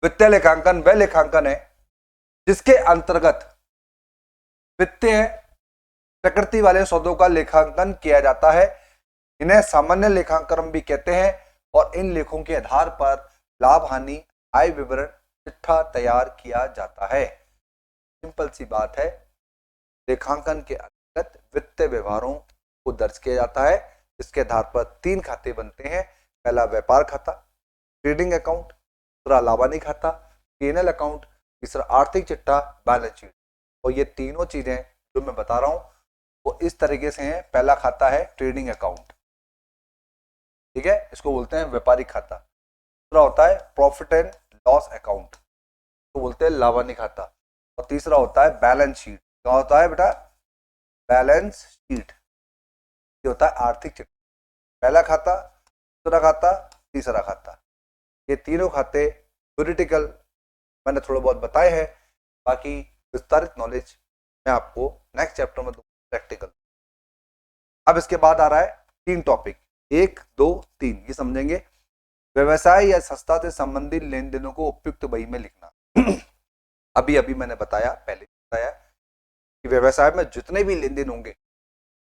वित्तीय लेखांकन वह लेखांकन है जिसके अंतर्गत वित्तीय प्रकृति वाले सौदों का लेखांकन किया जाता है। इन्हें सामान्य लेखांकन भी कहते हैं, और इन लेखों के आधार पर लाभ हानि, आय विवरण, चिट्ठा तैयार किया जाता है। सिंपल सी बात है, लेखांकन के अंतर्गत वित्तीय व्यवहारों को दर्ज किया जाता है। इसके आधार पर 3 खाते बनते हैं। पहला व्यापार खाता, ट्रेडिंग अकाउंट, दूसरा लाभानी खाता, P&L अकाउंट, तीसरा आर्थिक चिट्ठा, बैलेंस शीट। और ये तीनों चीजें जो मैं बता रहा हूं वो इस तरीके से हैं। पहला खाता है ट्रेडिंग अकाउंट, ठीक है, इसको बोलते हैं व्यापारिक खाता। दूसरा होता है प्रॉफिट एंड लॉस अकाउंट, तो बोलते हैं लाभानी खाता। और तीसरा होता है बैलेंस शीट। क्या होता है बेटा? Balance sheet. ये होता है आर्थिक चिट्ठा। पहला खाता, दूसरा खाता, तीसरा खाता। ये तीनों खाते थ्योरेटिकल मैंने थोड़ा बहुत बताए हैं, बाकी विस्तारित नॉलेज मैं आपको नेक्स्ट चैप्टर में दूंगा, प्रैक्टिकल। अब इसके बाद आ रहा है 3 टॉपिक, 1, 2, 3 ये समझेंगे। व्यवसाय या संस्था से संबंधित लेन देनों को उपयुक्त बही में लिखना। अभी अभी मैंने बताया, पहले बताया कि व्यवसाय में जितने भी लेन देन होंगे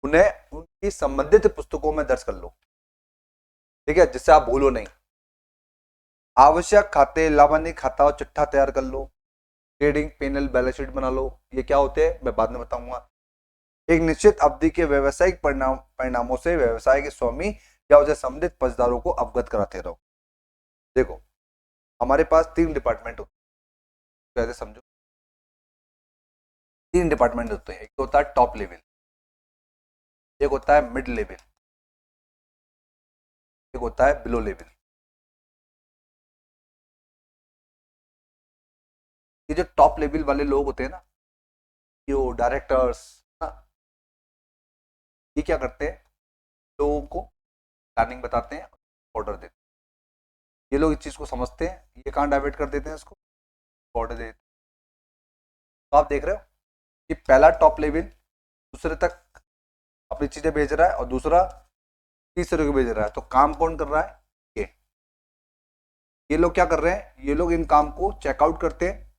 उन्हें उनकी संबंधित पुस्तकों में दर्ज कर लो, ठीक है, जिससे आप भूलो नहीं। आवश्यक खाते, लाभान्वित खाता और चिट्ठा तैयार कर लो। ट्रेडिंग पैनल, बैलेंस शीट बना लो। ये क्या होते हैं मैं बाद में बताऊंगा। एक निश्चित अवधि के व्यवसायिक परिणामों से व्यवसाय के स्वामी या उसे संबंधित पक्षधारों को अवगत कराते रहो। देखो हमारे पास 3 डिपार्टमेंट होते हैं, समझो 3 डिपार्टमेंट होते हैं। एक तो होता है टॉप लेवल, एक होता है मिड लेवल, एक होता है बिलो लेवल। ये जो टॉप लेवल वाले लोग होते हैं ना, ये डायरेक्टर्स, ये क्या करते हैं, लोगों को प्लानिंग बताते हैं, ऑर्डर देते हैं। ये लोग इस चीज को समझते हैं, ये कहाँ डाइवर्ट कर देते हैं, इसको ऑर्डर देते हैं। तो आप देख रहे हो कि पहला टॉप लेवल दूसरे तक अपनी चीजें भेज रहा है और दूसरा तीसरे को भेज रहा है। तो काम कौन कर रहा है, ये लोग क्या कर रहे हैं, ये लोग इन काम को चेकआउट करते हैं,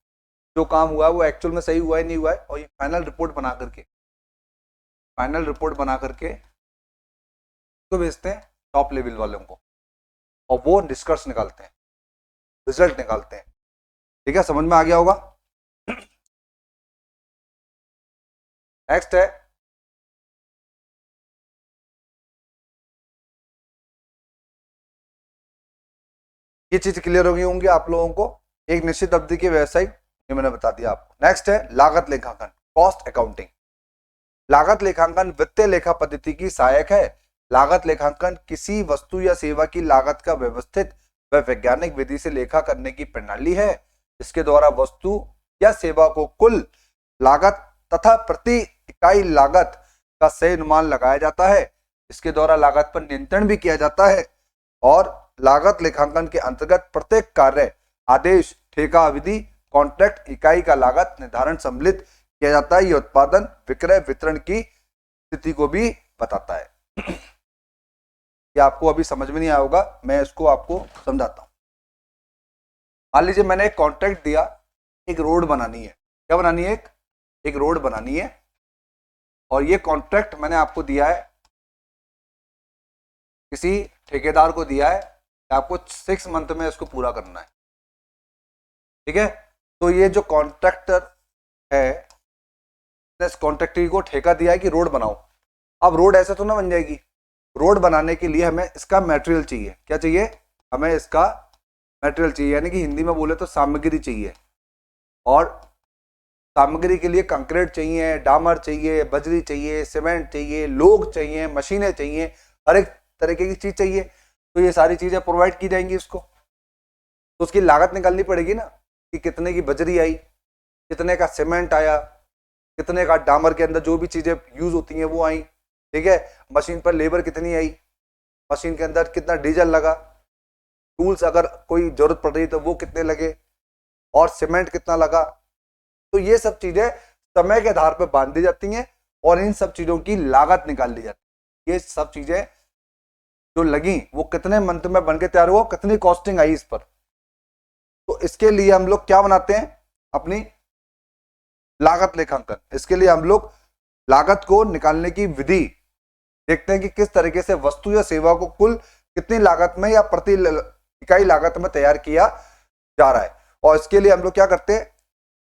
जो काम हुआ है वो एक्चुअल में सही हुआ है नहीं हुआ है, और ये फाइनल रिपोर्ट बना करके तो भेजते हैं टॉप लेवल वालों को, और वो निष्कर्ष निकालते हैं, रिजल्ट निकालते हैं। ठीक है, समझ में आ गया होगा। नेक्स्ट है ये चीज क्लियर हो गई होंगी आप लोगों को। एक निश्चित अवधि के व्यवसायिक, ये मैंने बता दिया आपको। नेक्स्ट है लागत लेखांकन, कॉस्ट अकाउंटिंग। लागत लेखांकन वित्तीय लेखा पद्धति की सहायक है। लागत लेखांकन किसी वस्तु या सेवा की लागत का व्यवस्थित व वैज्ञानिक विधि से लेखा करने की प्रणाली है। इसके द्वारा वस्तु या सेवा को कुल लागत तथा प्रति इकाई लागत का सही अनुमान लगाया जाता है। इसके द्वारा लागत पर नियंत्रण भी किया जाता है, और लागत लेखांकन के अंतर्गत प्रत्येक कार्य, आदेश, ठेका अवधि, कॉन्ट्रैक्ट, इकाई का लागत निर्धारण सम्मिलित किया जाता है। यह उत्पादन, विक्रय, वितरण की स्थिति को भी बताता है। ये आपको अभी समझ में नहीं आया होगा, मैं इसको आपको समझाता हूं। मान लीजिए मैंने एक कॉन्ट्रैक्ट दिया, एक रोड बनानी है। क्या बनानी है, एक रोड बनानी है, और ये कॉन्ट्रैक्ट मैंने आपको दिया है, किसी ठेकेदार को दिया है, आपको 6 मंथ में इसको पूरा करना है। ठीक है, तो ये जो कॉन्ट्रैक्टर है, इस कॉन्ट्रैक्टर को ठेका दिया है कि रोड बनाओ। अब रोड ऐसे तो ना बन जाएगी, रोड बनाने के लिए हमें इसका मटेरियल चाहिए। क्या चाहिए, हमें इसका मटेरियल चाहिए, यानी कि हिंदी में बोले तो सामग्री चाहिए। और सामग्री के लिए कंक्रीट चाहिए, डामर चाहिए, बजरी चाहिए, सीमेंट चाहिए, लोग चाहिए, मशीनें चाहिए, हर एक तरीके की चीज चाहिए। तो ये सारी चीजें प्रोवाइड की जाएंगी उसको, तो उसकी लागत निकालनी पड़ेगी ना, कि कितने की बजरी आई, कितने का सीमेंट आया, कितने का डामर के अंदर जो भी चीजें यूज होती हैं वो आई। ठीक है, मशीन पर लेबर कितनी आई, मशीन के अंदर कितना डीजल लगा, टूल्स अगर कोई जरूरत पड़ रही तो वो कितने लगे, और सीमेंट कितना लगा। तो ये सब चीजें समय के आधार पर बांध दी जाती हैं, और इन सब चीजों की लागत निकाल ली जाती है। ये सब चीजें जो लगी वो कितने मंथ में बनके तैयार हुआ, कितनी कॉस्टिंग आई इस पर। तो इसके लिए हम लोग क्या बनाते हैं, अपनी लागत लेखांकन। इसके लिए हम लोग लागत को निकालने की विधि देखते हैं कि किस तरीके से वस्तु या सेवा को कुल कितनी लागत में या प्रति इकाई लागत में तैयार किया जा रहा है। और इसके लिए हम लोग क्या करते हैं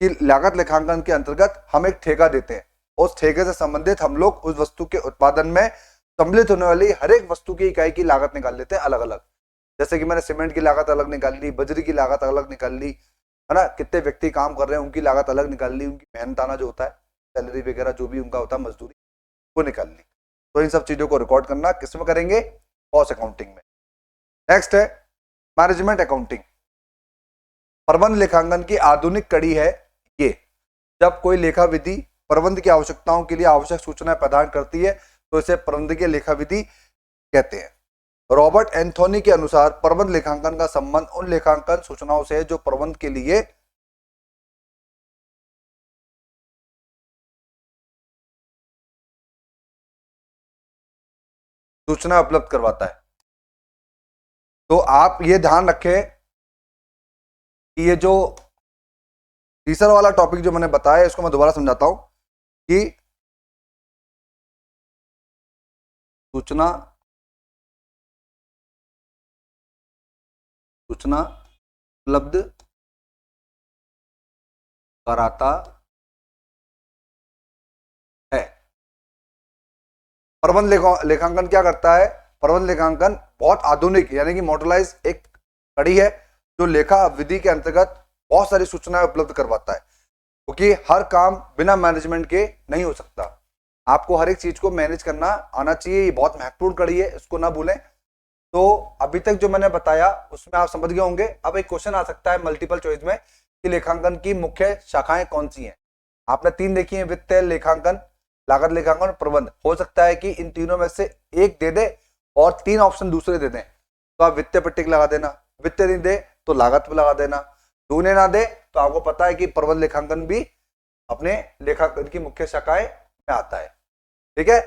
कि लागत लेखांकन के अंतर्गत हम एक ठेका देते हैं, उस ठेके से संबंधित हम लोग उस वस्तु के उत्पादन में सम्मिलित होने वाली हर एक वस्तु की इकाई की लागत निकाल लेते हैं अलग अलग। जैसे कि मैंने सीमेंट की लागत अलग निकाल ली, बजरी की लागत अलग निकाल ली, है ना, कितने व्यक्ति काम कर रहे हैं उनकी लागत अलग निकाल ली, उनकी मेहनताना जो होता है, सैलरी वगैरह जो भी उनका होता है, मजदूरी, वो निकाल ली। तो इन सब चीजों को रिकॉर्ड करना किसमें करेंगे, कॉस्ट अकाउंटिंग में। नेक्स्ट है मैनेजमेंट अकाउंटिंग। प्रबंध लेखांकन की आधुनिक कड़ी है ये। जब कोई लेखा विधि प्रबंध की आवश्यकताओं के लिए आवश्यक सूचनाएं प्रदान करती है तो इसे प्रबंधकीय लेखा विधि कहते हैं। रॉबर्ट एंथोनी के अनुसार प्रबंध लेखांकन का संबंध उन लेखांकन सूचनाओं से है जो प्रबंध के लिए सूचना उपलब्ध करवाता है। तो आप ये ध्यान रखें कि ये जो तीसरा वाला टॉपिक जो मैंने बताया इसको मैं दोबारा समझाता हूं कि सूचना उपलब्ध कराता है। प्रबंध लेखांकन क्या करता है? प्रबंध लेखांकन बहुत आधुनिक यानी कि मॉडर्नाइज एक कड़ी है जो लेखा विधि के अंतर्गत बहुत सारी सूचनाएं उपलब्ध करवाता है, क्योंकि हर काम बिना मैनेजमेंट के नहीं हो सकता। आपको हर एक चीज को मैनेज करना आना चाहिए, ये बहुत महत्वपूर्ण कड़ी है, इसको ना भूलें। तो अभी तक जो मैंने बताया उसमें आप समझ गए होंगे। अब एक क्वेश्चन आ सकता है मल्टीपल चॉइस में कि लेखांकन की मुख्य शाखाएं कौन सी हैं। आपने 3 देखी हैं, वित्तीय लेखांकन, लागत लेखांकन और प्रबंध। हो सकता है कि इन तीनों में से एक दे दे और 3 ऑप्शन दूसरे दे दें, तो आप वित्तीय पर टिक लगा देना, वित्तीय नहीं दे तो लागत पे लगा देना, दोनों ना दे तो आपको पता है कि प्रबंध लेखांकन भी अपने लेखांकन की मुख्य शाखाएं में आता है। ठीक है,